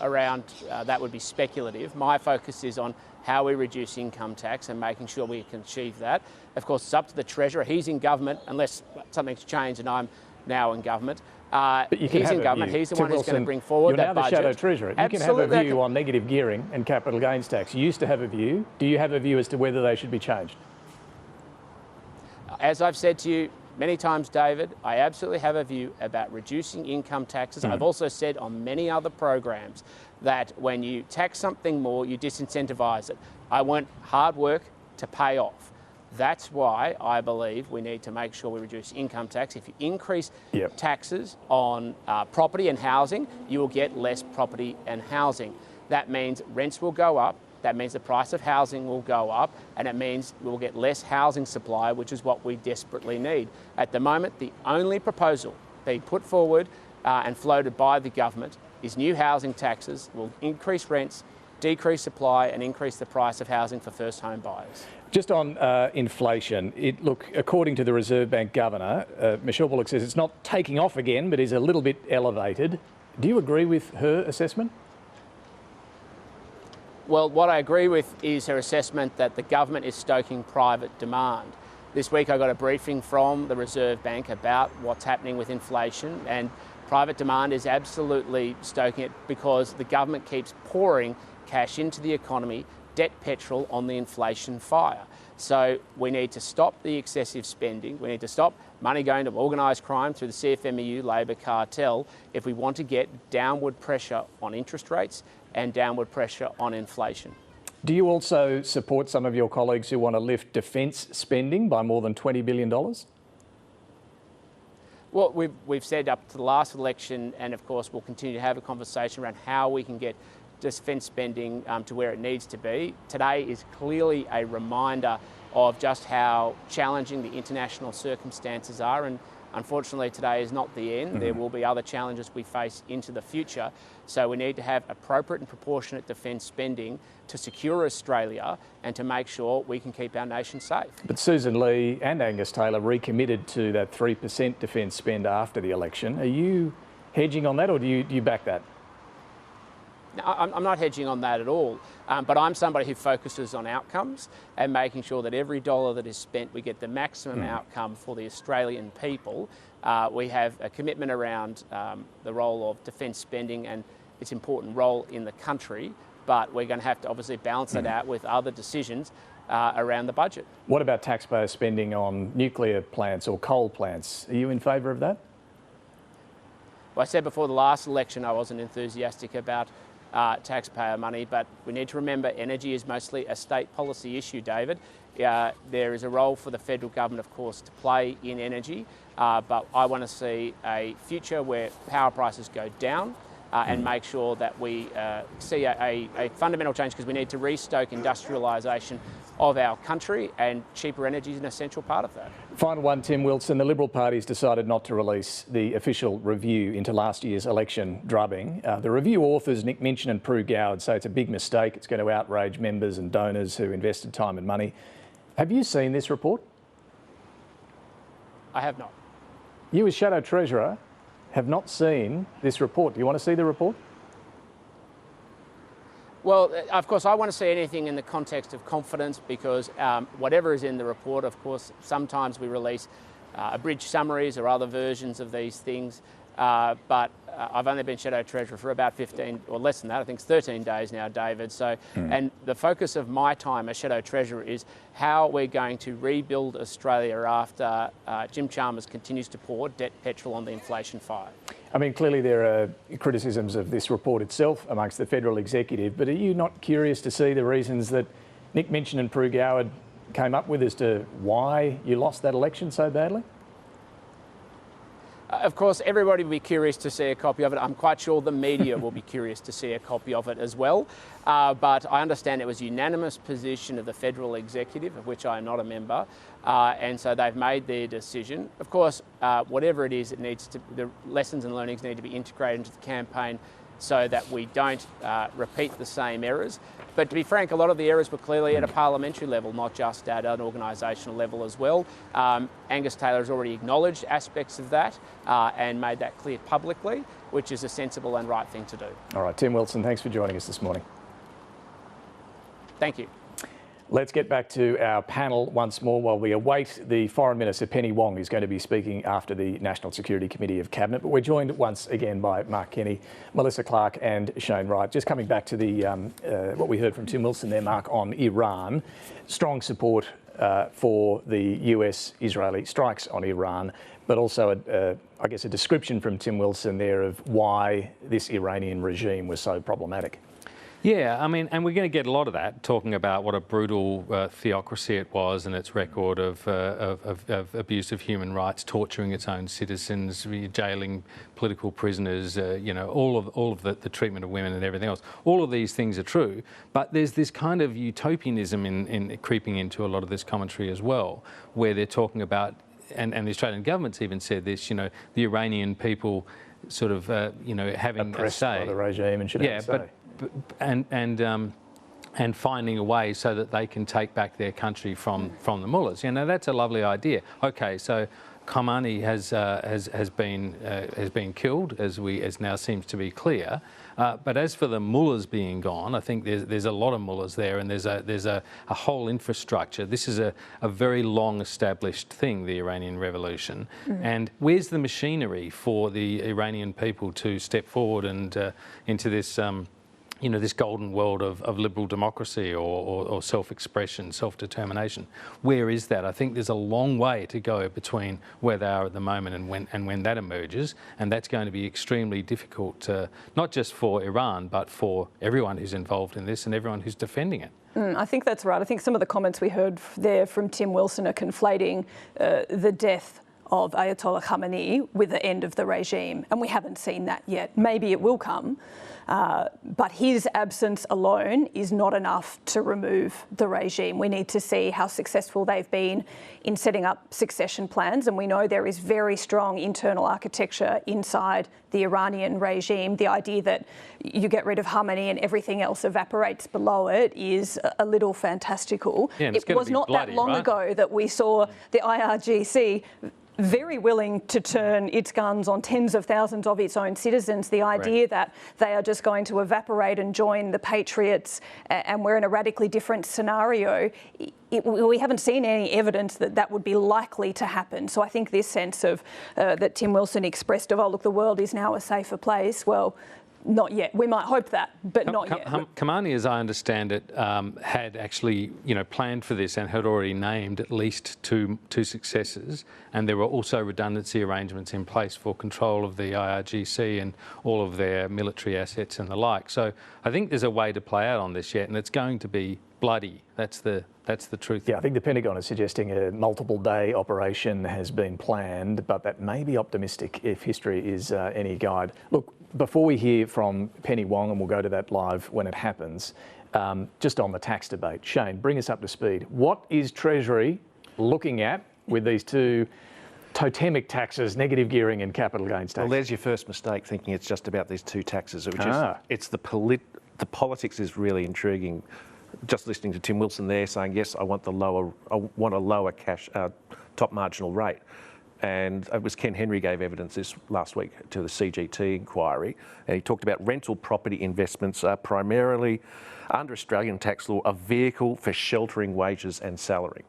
around that would be speculative. My focus is on how we reduce income tax and making sure we can achieve that. Of course, it's up to the Treasurer. He's in government, unless something's changed and I'm now in government. But you can he's in government. He's the one who's going to bring forward that budget. You're now the Shadow Treasurer. You can have a view on negative gearing and capital gains tax. You used to have a view. Do you have a view as to whether they should be changed? As I've said to you many times, David, I absolutely have a view about reducing income taxes. I've also said on many other programs that when you tax something more, you disincentivise it. I want hard work to pay off. That's why I believe we need to make sure we reduce income tax. If you increase taxes on property and housing, you will get less property and housing. That means rents will go up. That means the price of housing will go up, and it means we'll get less housing supply, which is what we desperately need. At the moment, the only proposal being put forward and floated by the government is new housing taxes will increase rents, decrease supply, and increase the price of housing for first home buyers. Just on inflation, according to the Reserve Bank Governor, Michelle Bullock says it's not taking off again, but is a little bit elevated. Do you agree with her assessment? Well, what I agree with is her assessment that the government is stoking private demand. This week I got a briefing from the Reserve Bank about what's happening with inflation, and private demand is absolutely stoking it because the government keeps pouring cash into the economy, debt petrol on the inflation fire. So we need to stop the excessive spending. We need to stop money going to organised crime through the CFMEU Labor cartel if we want to get downward pressure on interest rates and downward pressure on inflation. Do you also support some of your colleagues who want to lift defence spending by more than $20 billion? Well, we've said up to the last election, and of course we'll continue to have a conversation around how we can get defence spending to where it needs to be. Today is clearly a reminder of just how challenging the international circumstances are, and unfortunately today is not the end. There will be other challenges we face into the future, so we need to have appropriate and proportionate defence spending to secure Australia and to make sure we can keep our nation safe. But Susan Lee and Angus Taylor recommitted to that 3% defence spend after the election. Are you hedging on that, or do you back that? I'm not hedging on that at all, but I'm somebody who focuses on outcomes and making sure that every dollar that is spent, we get the maximum outcome for the Australian people. We have a commitment around the role of defence spending and its important role in the country, but we're going to have to obviously balance that out with other decisions around the budget. What about taxpayer spending on nuclear plants or coal plants? Are you in favour of that? Well, I said before the last election I wasn't enthusiastic about taxpayer money, but we need to remember energy is mostly a state policy issue, David. There is a role for the federal government, of course, to play in energy, but I want to see a future where power prices go down and make sure that we see a fundamental change, because we need to restoke industrialisation of our country, and cheaper energy is an essential part of that. Final one, Tim Wilson. The Liberal Party's decided not to release the official review into last year's election drubbing. The review authors, Nick Minchin and Prue Goward, say it's a big mistake. It's going to outrage members and donors who invested time and money. Have you seen this report? I have not. You, as Shadow Treasurer, have not seen this report. Do you want to see the report? Well, of course, I want to see anything in the context of confidence, because whatever is in the report, of course, sometimes we release abridged summaries or other versions of these things. But I've only been Shadow Treasurer for about 15, or less than that, I think it's 13 days now, David. So, and the focus of my time as Shadow Treasurer is how we're going to rebuild Australia after Jim Chalmers continues to pour debt petrol on the inflation fire. I mean, clearly there are criticisms of this report itself amongst the federal executive, but are you not curious to see the reasons that Nick Minchin and Prue Goward came up with as to why you lost that election so badly? Of course, everybody will be curious to see a copy of it. I'm quite sure the media will be curious to see a copy of it as well. But I understand it was a unanimous position of the federal executive, of which I am not a member, and so they've made their decision. Of course, whatever it is, the lessons and learnings need to be integrated into the campaign so that we don't repeat the same errors. But to be frank, a lot of the errors were clearly at a parliamentary level, not just at an organisational level as well. Angus Taylor has already acknowledged aspects of that and made that clear publicly, which is a sensible and right thing to do. All right, Tim Wilson, thanks for joining us this morning. Thank you. Let's get back to our panel once more while we await the Foreign Minister, Penny Wong, who's going to be speaking after the National Security Committee of Cabinet. But we're joined once again by Mark Kenny, Melissa Clark and Shane Wright. Just coming back to the what we heard from Tim Wilson there, Mark, on Iran. Strong support for the US-Israeli strikes on Iran, but also, I guess, a description from Tim Wilson there of why this Iranian regime was so problematic. Yeah, I mean, and we're going to get a lot of that, talking about what a brutal theocracy it was and its record of abuse of human rights, torturing its own citizens, jailing political prisoners, you know, all of the treatment of women and everything else. All of these things are true, but there's this kind of utopianism in creeping into a lot of this commentary as well, where they're talking about, and the Australian government's even said this, you know, the Iranian people sort of, you know, having oppressed a say. By the regime and should have a say. And finding a way so that they can take back their country from the mullahs. You know, that's a lovely idea. Okay, so Khamenei has been killed, as now seems to be clear. But as for the mullahs being gone, I think there's a lot of mullahs there, and there's a whole infrastructure. This is a very long established thing, the Iranian Revolution. And where's the machinery for the Iranian people to step forward and into this? You know, this golden world of liberal democracy or self-expression, self-determination. Where is that? I think there's a long way to go between where they are at the moment and when that emerges, and that's going to be extremely difficult, not just for Iran, but for everyone who's involved in this and everyone who's defending it. I think that's right. I think some of the comments we heard there from Tim Wilson are conflating the death of Ayatollah Khamenei with the end of the regime, and we haven't seen that yet. Maybe it will come. But his absence alone is not enough to remove the regime. We need to see how successful they've been in setting up succession plans. And we know there is very strong internal architecture inside the Iranian regime. The idea that you get rid of Khamenei and everything else evaporates below it is a little fantastical. Yeah, it was not that long ago that we saw the IRGC very willing to turn its guns on tens of thousands of its own citizens. The idea that they are just going to evaporate and join the Patriots and we're in a radically different scenario, we haven't seen any evidence that that would be likely to happen. So I think this sense of that Tim Wilson expressed of, oh, look, the world is now a safer place, well, not yet. We might hope that, but not yet. Khamenei, as I understand it, had actually, planned for this and had already named at least two successors, and there were also redundancy arrangements in place for control of the IRGC and all of their military assets and the like. So I think there's a way to play out on this yet, and it's going to be bloody. That's the truth. Yeah, I think the Pentagon is suggesting a multiple-day operation has been planned, but that may be optimistic if history is any guide. Look, before we hear from Penny Wong, and we'll go to that live when it happens, just on the tax debate, Shane, bring us up to speed. What is Treasury looking at with these two totemic taxes, negative gearing and capital gains tax? Well, there's your first mistake, thinking it's just about these two taxes. It's the politics is really intriguing. Just listening to Tim Wilson there saying, yes, I want a lower cash top marginal rate. And it was Ken Henry gave evidence this last week to the CGT inquiry. And he talked about rental property investments are primarily, under Australian tax law, a vehicle for sheltering wages and salary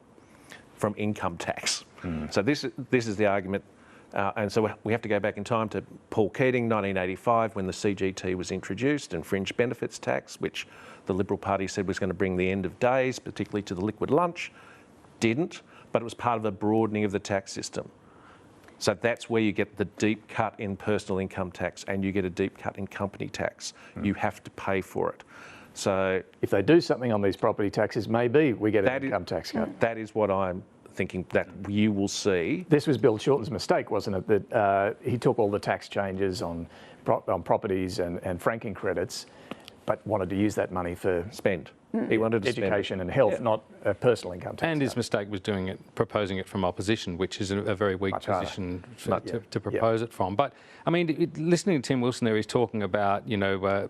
from income tax. So this is the argument. And so we have to go back in time to Paul Keating, 1985, when the CGT was introduced, and fringe benefits tax, which the Liberal Party said was going to bring the end of days, particularly to the liquid lunch. Didn't, but it was part of the broadening of the tax system. So that's where you get the deep cut in personal income tax, and you get a deep cut in company tax. You have to pay for it. So if they do something on these property taxes, maybe we get an income tax cut. That is what I'm thinking that you will see. This was Bill Shorten's mistake, wasn't it? That he took all the tax changes on properties and franking credits, but wanted to use that money for spend. He wanted to education and health, not a personal income tax. And his mistake was proposing it from opposition, which is a very weak position to propose it from. But I mean, listening to Tim Wilson there, he's talking about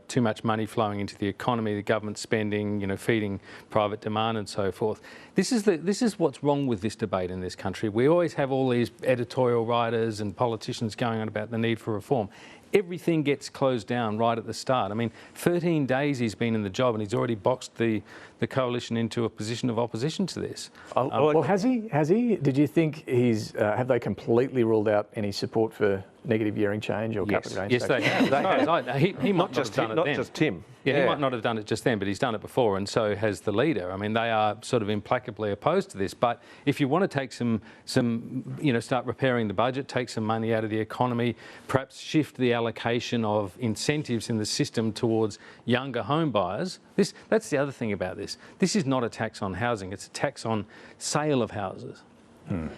too much money flowing into the economy, the government spending, feeding private demand and so forth. This is what's wrong with this debate in this country. We always have all these editorial writers and politicians going on about the need for reform. Everything gets closed down right at the start. I mean, 13 days he's been in the job and he's already boxed the coalition into a position of opposition to this. Well, has he? Did you think have they completely ruled out any support for negative gearing change or capital gains? Yes, they have. He might not have done it then. Not just Tim. Yeah, he might not have done it just then, but he's done it before, and so has the leader. I mean, they are sort of implacably opposed to this. But if you want to take start repairing the budget, take some money out of the economy, perhaps shift the allocation of incentives in the system towards younger home buyers. That's the other thing about this. This is not a tax on housing; it's a tax on sale of houses.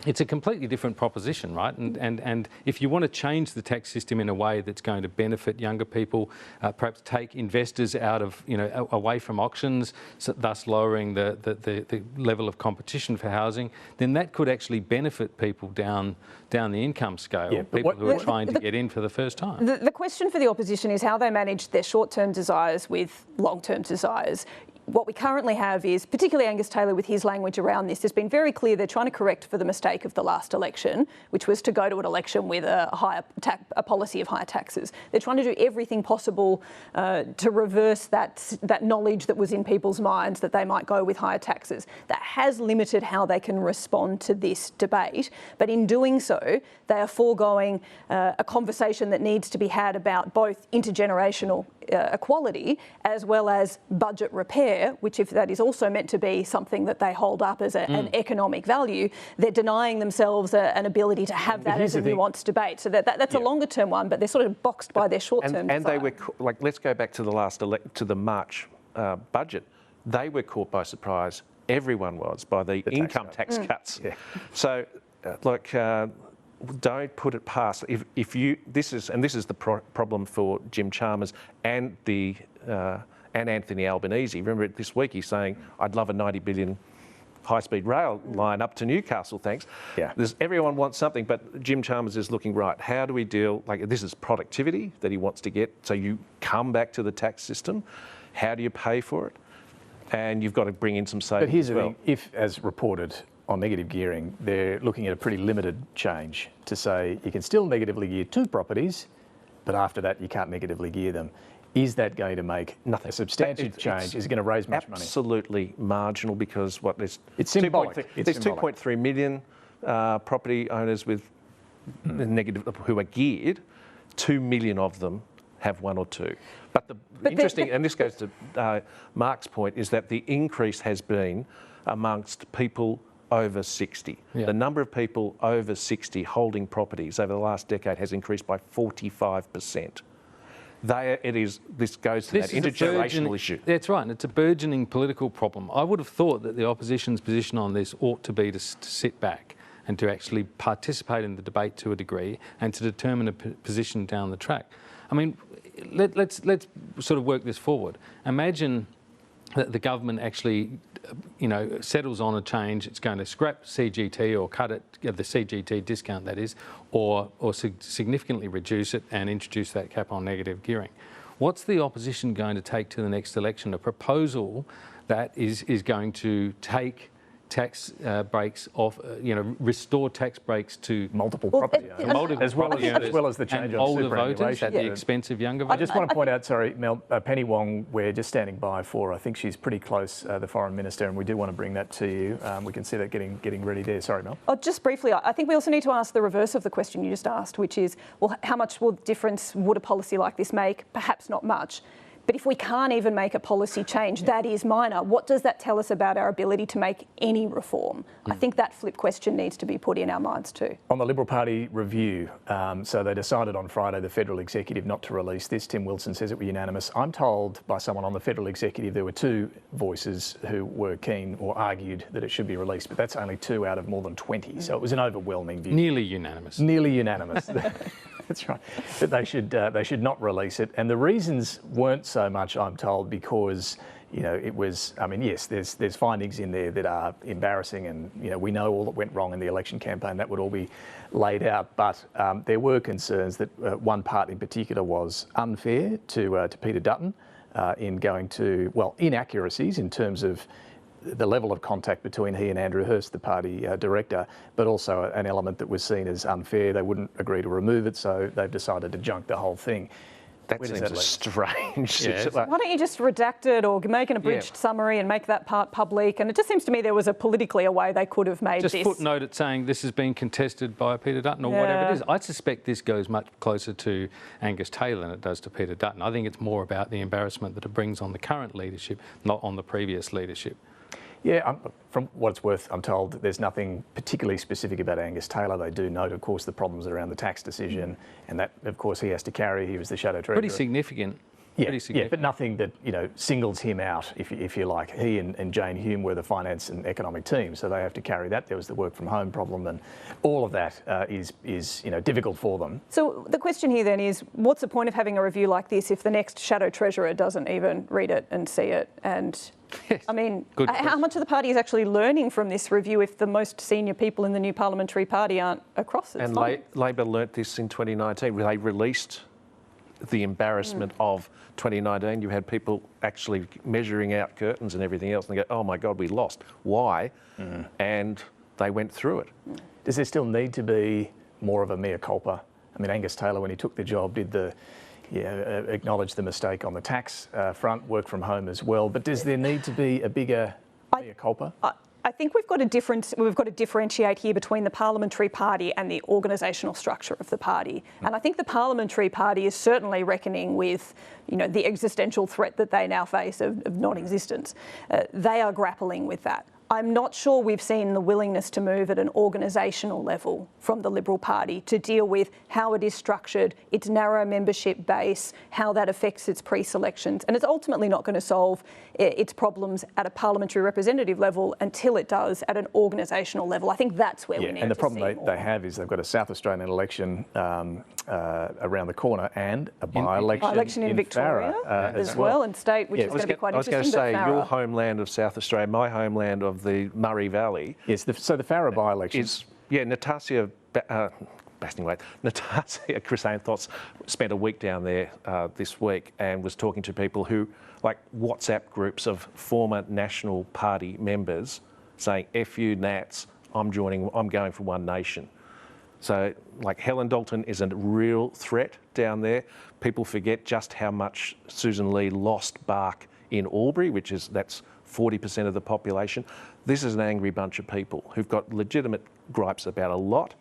It's a completely different proposition, right? And if you want to change the tax system in a way that's going to benefit younger people, perhaps take investors out of, away from auctions, thus lowering the level of competition for housing, then that could actually benefit people down the income scale, people who are trying to get in for the first time. The question for the opposition is how they manage their short-term desires with long-term desires. What we currently have is, particularly Angus Taylor with his language around this, has been very clear they're trying to correct for the mistake of the last election, which was to go to an election with a policy of higher taxes. They're trying to do everything possible to reverse that knowledge that was in people's minds that they might go with higher taxes. That has limited how they can respond to this debate, but in doing so, they are foregoing a conversation that needs to be had about both intergenerational equality as well as budget repair, which if that is also meant to be something that they hold up as an economic value, they're denying themselves an ability to have that as a nuanced debate. So that's a longer term one, but they're sort of boxed by their short term. And they were let's go back to the March budget. They were caught by surprise. Everyone was by the income tax cuts. Yeah. So don't put it past. This is the problem for Jim Chalmers and Anthony Albanese. Remember this week he's saying, "I'd love a 90 billion high-speed rail line up to Newcastle, thanks." Yeah. Everyone wants something, but Jim Chalmers is looking right. How do we deal? This is productivity that he wants to get. So you come back to the tax system. How do you pay for it? And you've got to bring in some savings. But here's the thing: if, as reported, on negative gearing, they're looking at a pretty limited change to say you can still negatively gear 2 properties, but after that you can't negatively gear them. Is that going to make a substantial change? Is it going to raise much money? Absolutely marginal, because it's symbolic. There's 2.3 million property owners with negative who are geared. 2 million of them have 1 or 2. But the interesting, and this goes to Mark's point, is that the increase has been amongst people over 60. Yeah. The number of people over 60 holding properties over the last decade has increased by 45%. This goes to that intergenerational issue. That's right, and it's a burgeoning political problem. I would have thought that the opposition's position on this ought to be to sit back and to actually participate in the debate to a degree and to determine a position down the track. I mean, let's sort of work this forward. Imagine that the government actually, settles on a change. It's going to scrap CGT or cut it, the CGT discount that is, or significantly reduce it and introduce that cap on negative gearing. What's the opposition going to take to the next election? A proposal that is going to take tax breaks off, restore tax breaks to multiple property owners, as well as the change on older superannuation voters at the expense of younger voters. I just want to point out, sorry, Mel, Penny Wong, we're just standing by for, I think she's pretty close, the Foreign Minister, and we do want to bring that to you. We can see that getting ready there. Sorry, Mel. Oh, just briefly, I think we also need to ask the reverse of the question you just asked, which is, well, how much difference would a policy like this make? Perhaps not much. But if we can't even make a policy change, that is minor. What does that tell us about our ability to make any reform? I think that flip question needs to be put in our minds too. On the Liberal Party review, so they decided on Friday, the federal executive, not to release this. Tim Wilson says it was unanimous. I'm told by someone on the federal executive there were 2 voices who were keen or argued that it should be released, but that's only 2 out of more than 20. So it was an overwhelming view. Nearly unanimous. Nearly unanimous. That's right. But they should not release it. And the reasons weren't so much, I'm told, because it was. I mean, yes, there's findings in there that are embarrassing, and we know all that went wrong in the election campaign. That would all be laid out. But there were concerns that one part in particular was unfair to Peter Dutton in going to inaccuracies in terms of the level of contact between he and Andrew Hurst, the party director, but also an element that was seen as unfair. They wouldn't agree to remove it, so they've decided to junk the whole thing. That seems strange. Yeah. Why don't you just redact it or make an abridged summary and make that part public? And it just seems to me there was politically a way they could have made this. Just footnote it saying this has been contested by Peter Dutton or whatever it is. I suspect this goes much closer to Angus Taylor than it does to Peter Dutton. I think it's more about the embarrassment that it brings on the current leadership, not on the previous leadership. Yeah, from what it's worth, I'm told that there's nothing particularly specific about Angus Taylor. They do note, of course, the problems around the tax decision, and that, of course, he has to carry. He was the Shadow Treasurer. Pretty significant. Yeah, but nothing that singles him out, if you like. He and Jane Hume were the finance and economic team, so they have to carry that. There was the work from home problem, and all of that is difficult for them. So the question here then is, what's the point of having a review like this if the next Shadow Treasurer doesn't even read it and see it? And yes. I mean, how much of the party is actually learning from this review if the most senior people in the new parliamentary party aren't across it? And Labor learnt this in 2019. They released the embarrassment of 2019. You had people actually measuring out curtains and everything else, and they go, "Oh my God, we lost. Why?" And they went through it. Does there still need to be more of a mea culpa? I mean, Angus Taylor, when he took the job, did acknowledge the mistake on the tax front, work from home as well. But does there need to be a bigger mea culpa? I think we've got to differentiate here between the parliamentary party and the organisational structure of the party. And I think the parliamentary party is certainly reckoning with, the existential threat that they now face of non-existence. They are grappling with that. I'm not sure we've seen the willingness to move at an organisational level from the Liberal Party to deal with how it is structured, its narrow membership base, how that affects its pre-selections. And it's ultimately not going to solve its problems at a parliamentary representative level until it does at an organisational level. I think that's where we need to see more. And the problem they have is they've got a South Australian election around the corner and a by-election in Victoria as well, and state, which is going to be quite interesting. I was going to say, your homeland of South Australia, my homeland of the Murray Valley. Yes, so the Farrer by-election is, Natasha Chrysanthos spent a week down there this week and was talking to people who, like WhatsApp groups of former National Party members saying, "F you, Nats, I'm going for one nation. So, like, Helen Dalton is a real threat down there. People forget just how much Susan Lee lost bark in Albury, that's 40% of the population. This is an angry bunch of people who've got legitimate gripes about a lot,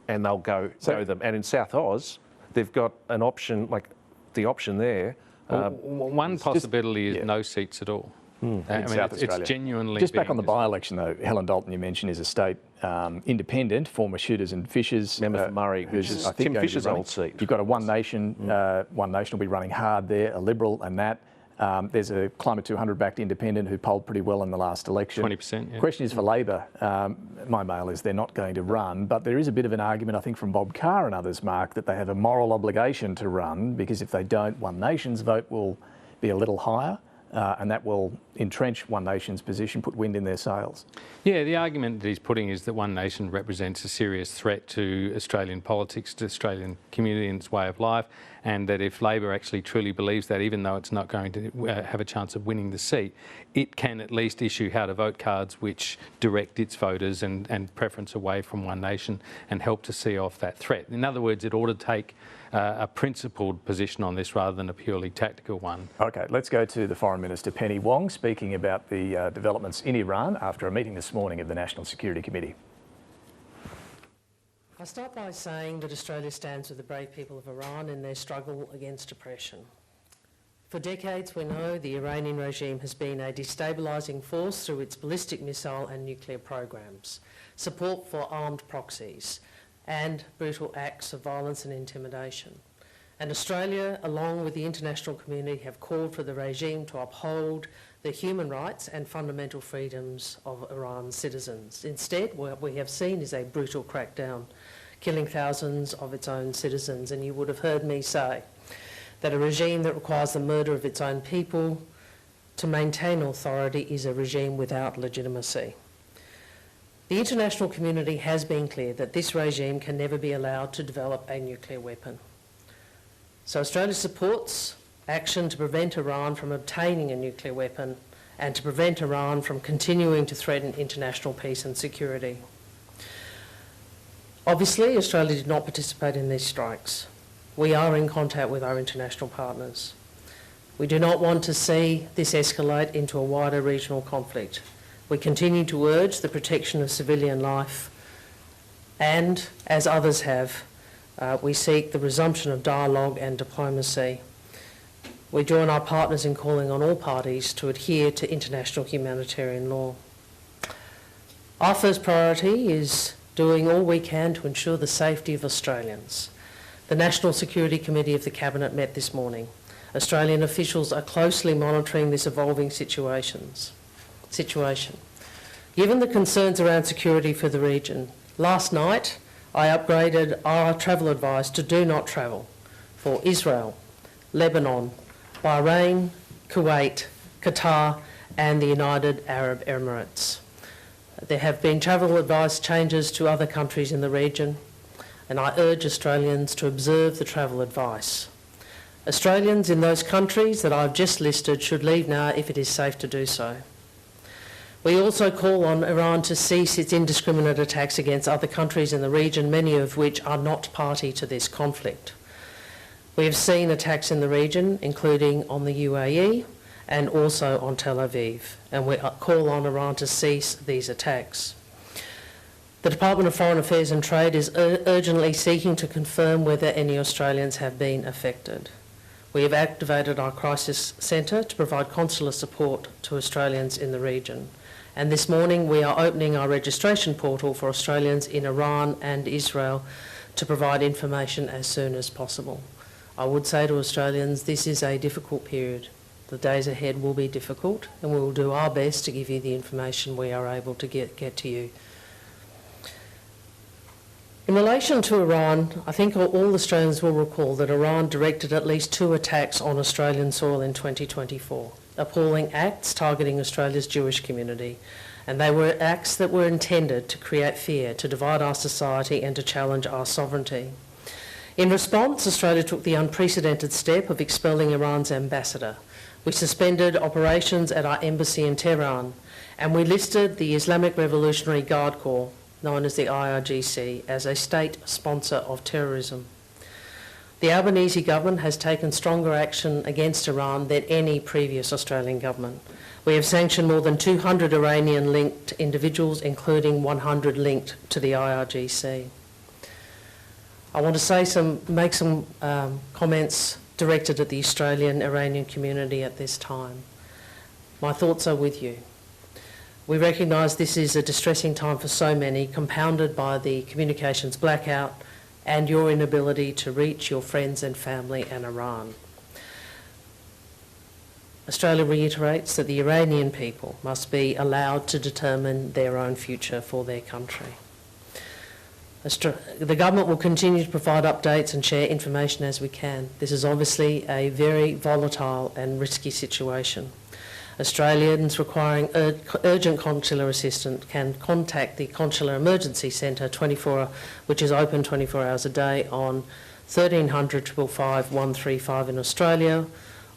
and they'll go them. And in South Oz, they've got an option, like the option there. One possibility is no seats at all. I mean, it's genuinely just back on the by-election though. Helen Dalton, you mentioned, is a state independent, former Shooters and Fishers member for Murray, which is I think Tim Fisher's old seat. You've got a One Nation. One Nation will be running hard there. A Liberal and that. There's a Climate 200 backed independent who polled pretty well in the last election. 20%. Yeah. Question is for Labor. My mail is they're not going to run, but there is a bit of an argument, I think, from Bob Carr and others, Mark, that they have a moral obligation to run because if they don't, One Nation's vote will be a little higher. And that will entrench One Nation's position, put wind in their sails. Yeah, the argument that he's putting is that One Nation represents a serious threat to Australian politics, to Australian community and its way of life, and that if Labor actually truly believes that, even though it's not going to have a chance of winning the seat, it can at least issue how-to-vote cards which direct its voters and preference away from One Nation and help to see off that threat. In other words, it ought to take a principled position on this rather than a purely tactical one. OK, let's go to the Foreign Minister, Penny Wong, speaking about the developments in Iran after a meeting this morning of the National Security Committee. I start by saying that Australia stands with the brave people of Iran in their struggle against oppression. For decades, we know the Iranian regime has been a destabilising force through its ballistic missile and nuclear programs, support for armed proxies, and brutal acts of violence and intimidation. And Australia, along with the international community, have called for the regime to uphold the human rights and fundamental freedoms of Iran's citizens. Instead, what we have seen is a brutal crackdown, killing thousands of its own citizens. And you would have heard me say that a regime that requires the murder of its own people to maintain authority is a regime without legitimacy. The international community has been clear that this regime can never be allowed to develop a nuclear weapon. So Australia supports action to prevent Iran from obtaining a nuclear weapon and to prevent Iran from continuing to threaten international peace and security. Obviously, Australia did not participate in these strikes. We are in contact with our international partners. We do not want to see this escalate into a wider regional conflict. We continue to urge the protection of civilian life and, as others have, we seek the resumption of dialogue and diplomacy. We join our partners in calling on all parties to adhere to international humanitarian law. Our first priority is doing all we can to ensure the safety of Australians. The National Security Committee of the Cabinet met this morning. Australian officials are closely monitoring this evolving situation. Given the concerns around security for the region, last night I upgraded our travel advice to do not travel for Israel, Lebanon, Bahrain, Kuwait, Qatar and the United Arab Emirates. There have been travel advice changes to other countries in the region, and I urge Australians to observe the travel advice. Australians in those countries that I've just listed should leave now if it is safe to do so. We also call on Iran to cease its indiscriminate attacks against other countries in the region, many of which are not party to this conflict. We have seen attacks in the region, including on the UAE and also on Tel Aviv, and we call on Iran to cease these attacks. The Department of Foreign Affairs and Trade is urgently seeking to confirm whether any Australians have been affected. We have activated our crisis centre to provide consular support to Australians in the region. And this morning we are opening our registration portal for Australians in Iran and Israel to provide information as soon as possible. I would say to Australians, this is a difficult period. The days ahead will be difficult, and we will do our best to give you the information we are able to get to you. In relation to Iran, I think all Australians will recall that Iran directed at least 2 attacks on Australian soil in 2024, appalling acts targeting Australia's Jewish community, and they were acts that were intended to create fear, to divide our society and to challenge our sovereignty. In response, Australia took the unprecedented step of expelling Iran's ambassador. We suspended operations at our embassy in Tehran, And we listed the Islamic Revolutionary Guard Corps, known as the IRGC, as a state sponsor of terrorism. The Albanese government has taken stronger action against Iran than any previous Australian government. We have sanctioned more than 200 Iranian-linked individuals, including 100 linked to the IRGC. I want to make some comments directed at the Australian-Iranian community at this time. My thoughts are with you. We recognise this is a distressing time for so many, compounded by the communications blackout and your inability to reach your friends and family in Iran. Australia reiterates that the Iranian people must be allowed to determine their own future for their country. The government will continue to provide updates and share information as we can. This is obviously a very volatile and risky situation. Australians requiring urgent consular assistance can contact the Consular Emergency Centre, which is open 24 hours a day, on 1300 555 135 in Australia,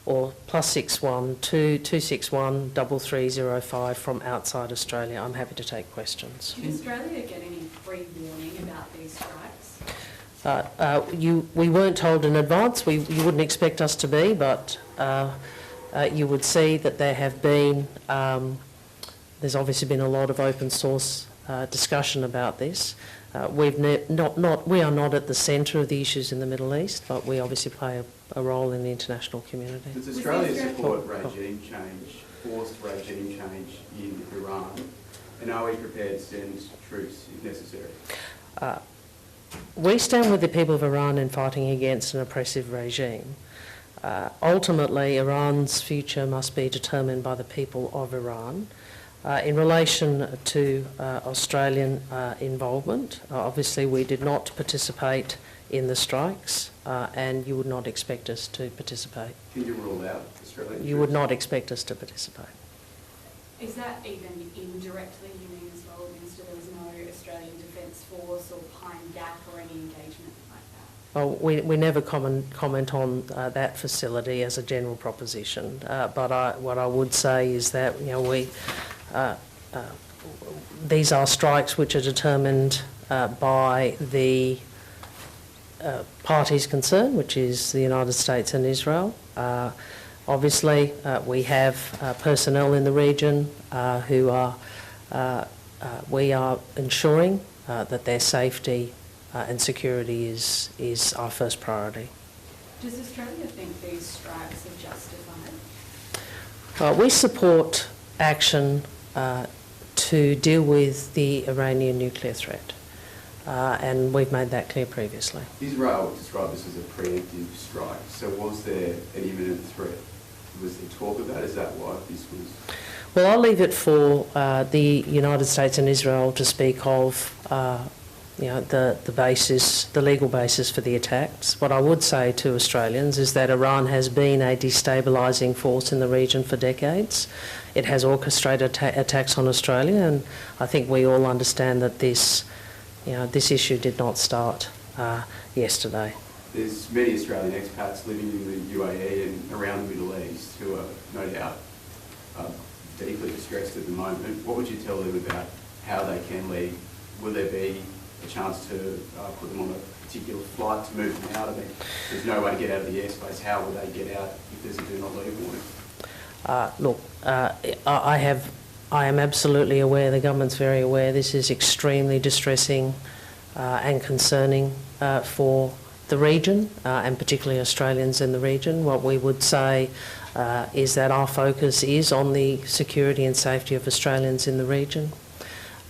or +61 261 3305 from outside Australia. I'm happy to take questions. Did Australia get any pre-warning about these strikes? We weren't told in advance. You wouldn't expect us to be, but you would see that there have been, there's obviously been a lot of open source discussion about this. We are not at the centre of the issues in the Middle East, but we obviously play a role in the international community. Does Australia support regime change, forced regime change in Iran? And are we prepared to send troops if necessary? We stand with the people of Iran in fighting against an oppressive regime. Ultimately, Iran's future must be determined by the people of Iran. In relation to Australian involvement, obviously we did not participate in the strikes, and you would not expect us to participate. Can you rule out Australian? You would not expect us to participate. Is that even indirectly you mean as well, Minister? There was no Australian Defence Force or Pine Gap or any engagement like that? Well, we never comment on that facility as a general proposition, but what I would say is that these are strikes which are determined by the parties concerned, which is the United States and Israel. Obviously, we have personnel in the region who are, we are ensuring that their safety and security is our first priority. Does Australia think these strikes are justified? We support action to deal with the Iranian nuclear threat, and we've made that clear previously. Israel described this as a preemptive strike, so was there an imminent threat? Was there talk about it? Is that why this was? Well, I'll leave it for the United States and Israel to speak of the basis, the legal basis for the attacks. What I would say to Australians is that Iran has been a destabilising force in the region for decades. It has orchestrated attacks on Australia, and I think we all understand that this issue did not start yesterday. There's many Australian expats living in the UAE and around the Middle East who are no doubt deeply distressed at the moment. What would you tell them about how they can leave? Will there be a chance to put them on a particular flight to move them out? I mean, there's no way to get out of the airspace. How will they get out if there's a do not leave warning? I am absolutely aware, the government's very aware, this is extremely distressing and concerning for the region, and particularly Australians in the region. What we would say is that our focus is on the security and safety of Australians in the region.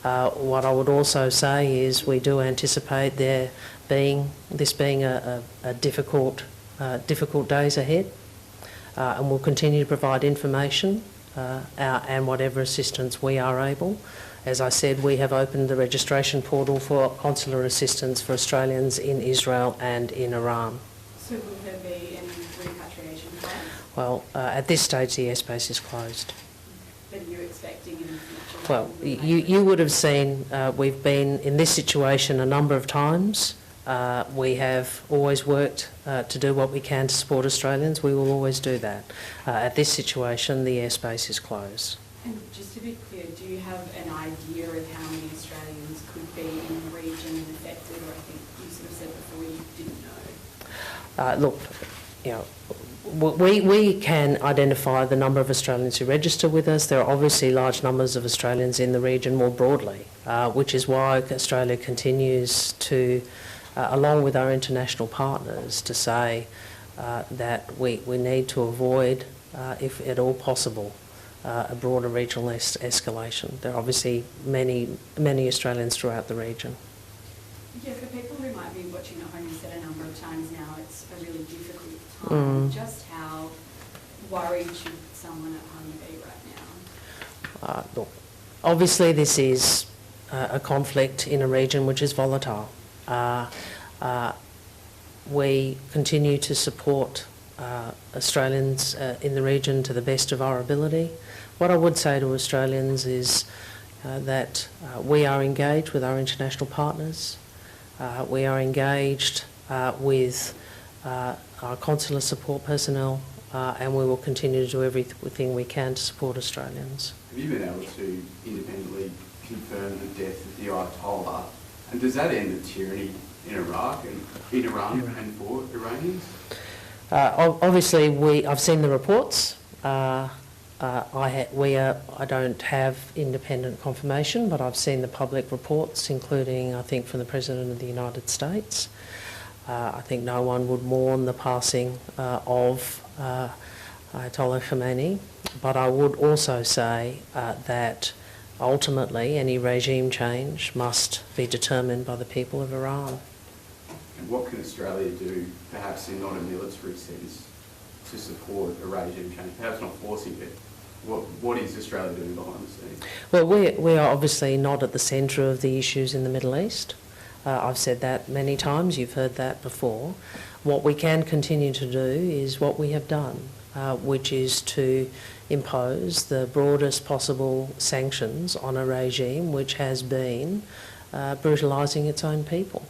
What I would also say is we do anticipate this being a difficult days ahead, and we'll continue to provide information and whatever assistance we are able. As I said, we have opened the registration portal for consular assistance for Australians in Israel and in Iran. So will there be any repatriation plans? Well, at this stage the airspace is closed. But are you expecting in the future? Well, you would have seen we've been in this situation a number of times. We have always worked to do what we can to support Australians. We will always do that. At this situation, the airspace is closed. And just to be clear, do you have an idea of how many Australians could be in the region and affected, or I think you sort of said before you didn't know? Look, you know, we can identify the number of Australians who register with us. There are obviously large numbers of Australians in the region more broadly, which is why Australia continues to, along with our international partners, to say that we need to avoid, if at all possible, a broader regional escalation. There are obviously many Australians throughout the region. Yeah, for people who might be watching at home, you said a number of times now, it's a really difficult time. Just how worried should someone at home be right now? Look, obviously this is a conflict in a region which is volatile. We continue to support Australians in the region to the best of our ability. What I would say to Australians is that we are engaged with our international partners. We are engaged with our consular support personnel, and we will continue to do everything we can to support Australians. Have you been able to independently confirm the death of the Ayatollah? And does that end the tyranny in Iraq and in Iran and for Iranians? Obviously, I've seen the reports. I don't have independent confirmation, but I've seen the public reports, including, I think, from the President of the United States. I think no one would mourn the passing of Ayatollah Khamenei, but I would also say that ultimately any regime change must be determined by the people of Iran. And what can Australia do, perhaps in not a military sense, to support a regime change? Perhaps not forcing it. What is Australia doing behind the scenes? Well, we are obviously not at the centre of the issues in the Middle East. I've said that many times, you've heard that before. What we can continue to do is what we have done, which is to impose the broadest possible sanctions on a regime which has been brutalising its own people.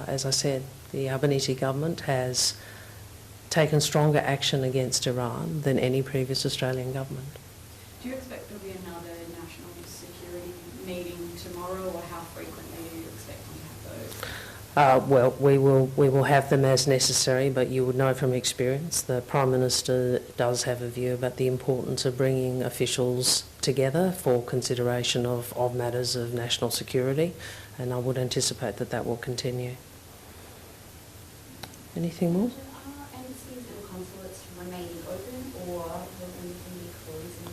As I said, the Albanese government has taken stronger action against Iran than any previous Australian government. Do you expect there'll be another national security meeting tomorrow, or how frequently are you expecting to have those? Well, we will have them as necessary, but you would know from experience the Prime Minister does have a view about the importance of bringing officials together for consideration of matters of national security, and I would anticipate that that will continue. Anything more? Embassies and consulates remaining open, or will anything be closing?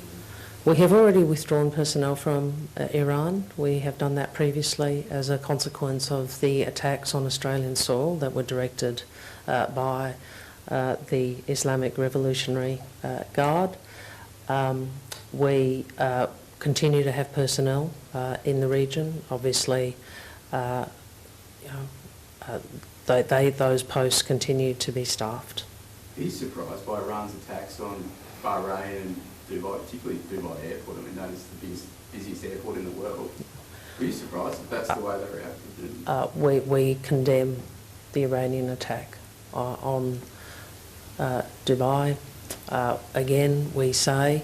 We have already withdrawn personnel from Iran. We have done that previously as a consequence of the attacks on Australian soil that were directed by the Islamic Revolutionary Guard. We continue to have personnel in the region. Obviously, those posts continue to be staffed. Are you surprised by Iran's attacks on Bahrain and Dubai, particularly Dubai Airport? I mean, that is the busiest airport in the world. Were you surprised that that's the way they reacted? We condemn the Iranian attack on Dubai. Again, we say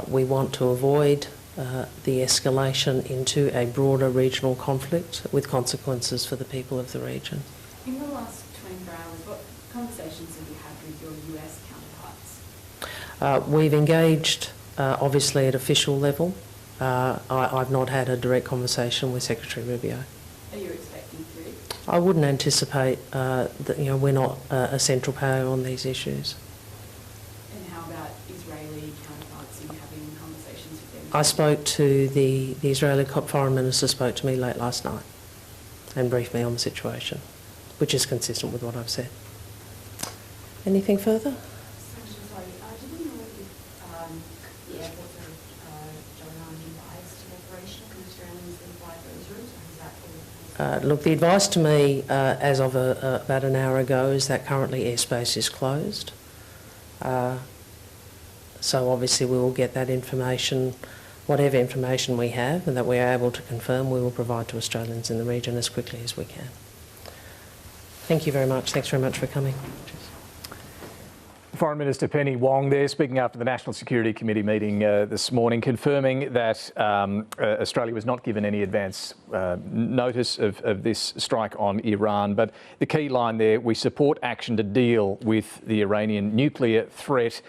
we want to avoid the escalation into a broader regional conflict with consequences for the people of the region. In the last 24 hours, what conversations have you had with your US counterparts? We've engaged, obviously, at official level. I've not had a direct conversation with Secretary Rubio. Are you expecting to? I wouldn't anticipate that, we're not a central player on these issues. And how about Israeli counterparts? Are you having conversations with them? I spoke to the Israeli Foreign Minister spoke to me late last night and briefed me on the situation, which is consistent with what I've said. Anything further? Sorry, do we know if the airports are going on advice to operational? Can Australians then fly those routes, or is that all? Look, the advice to me as of about an hour ago is that currently airspace is closed. So obviously we will get that information, whatever information we have and that we are able to confirm, we will provide to Australians in the region as quickly as we can. Thank you very much. Thanks very much for coming. Cheers. Foreign Minister Penny Wong there, speaking after the National Security Committee meeting this morning, confirming that Australia was not given any advance notice of this strike on Iran. But the key line there, we support action to deal with the Iranian nuclear threat.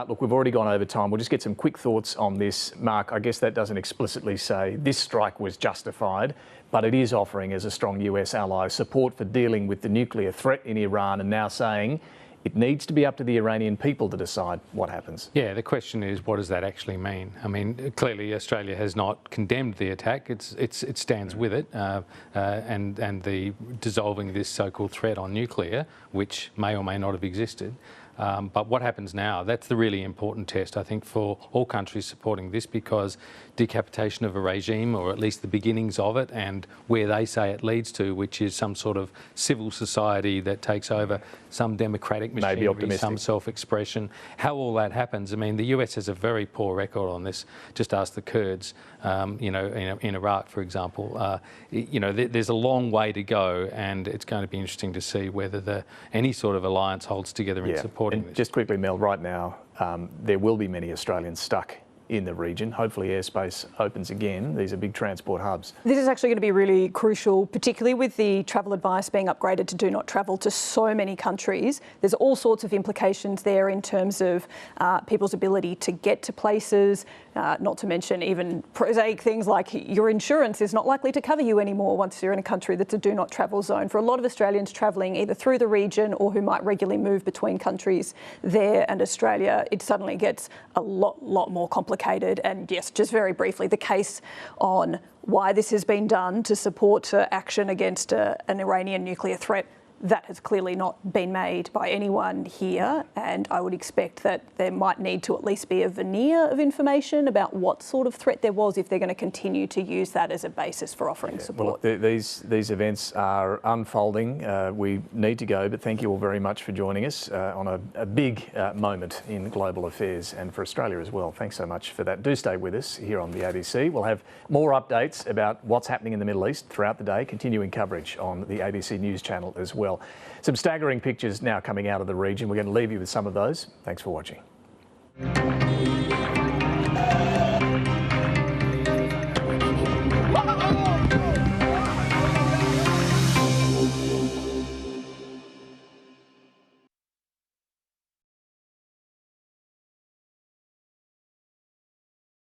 Look, we've already gone over time. We'll just get some quick thoughts on this. Mark, I guess that doesn't explicitly say this strike was justified, but it is offering, as a strong US ally, support for dealing with the nuclear threat in Iran, and now saying it needs to be up to the Iranian people to decide what happens. Yeah, the question is, what does that actually mean? I mean, clearly Australia has not condemned the attack. It stands with it, and the dissolving this so-called threat on nuclear, which may or may not have existed. But what happens now? That's the really important test, I think, for all countries supporting this, because decapitation of a regime, or at least the beginnings of it, and where they say it leads to, which is some sort of civil society that takes over, some democratic machinery, some self-expression, how all that happens. I mean, the US has a very poor record on this. Just ask the Kurds, in Iraq, for example. There's a long way to go, and it's going to be interesting to see whether any sort of alliance holds together in supporting this. Just quickly, Mel, right now, there will be many Australians stuck in the region. Hopefully airspace opens again. These are big transport hubs. This is actually going to be really crucial, particularly with the travel advice being upgraded to do not travel to so many countries. There's all sorts of implications there in terms of people's ability to get to places, not to mention even prosaic things like your insurance is not likely to cover you anymore once you're in a country that's a do not travel zone. For a lot of Australians travelling either through the region or who might regularly move between countries there and Australia, it suddenly gets a lot more complicated. And yes, just very briefly, the case on why this has been done to support action against an Iranian nuclear threat, that has clearly not been made by anyone here, and I would expect that there might need to at least be a veneer of information about what sort of threat there was if they're going to continue to use that as a basis for offering support. Well, these events are unfolding. We need to go, but thank you all very much for joining us on a big moment in global affairs and for Australia as well. Thanks so much for that. Do stay with us here on the ABC. We'll have more updates about what's happening in the Middle East throughout the day, continuing coverage on the ABC News channel as well. Some staggering pictures now coming out of the region. We're going to leave you with some of those. Thanks for watching.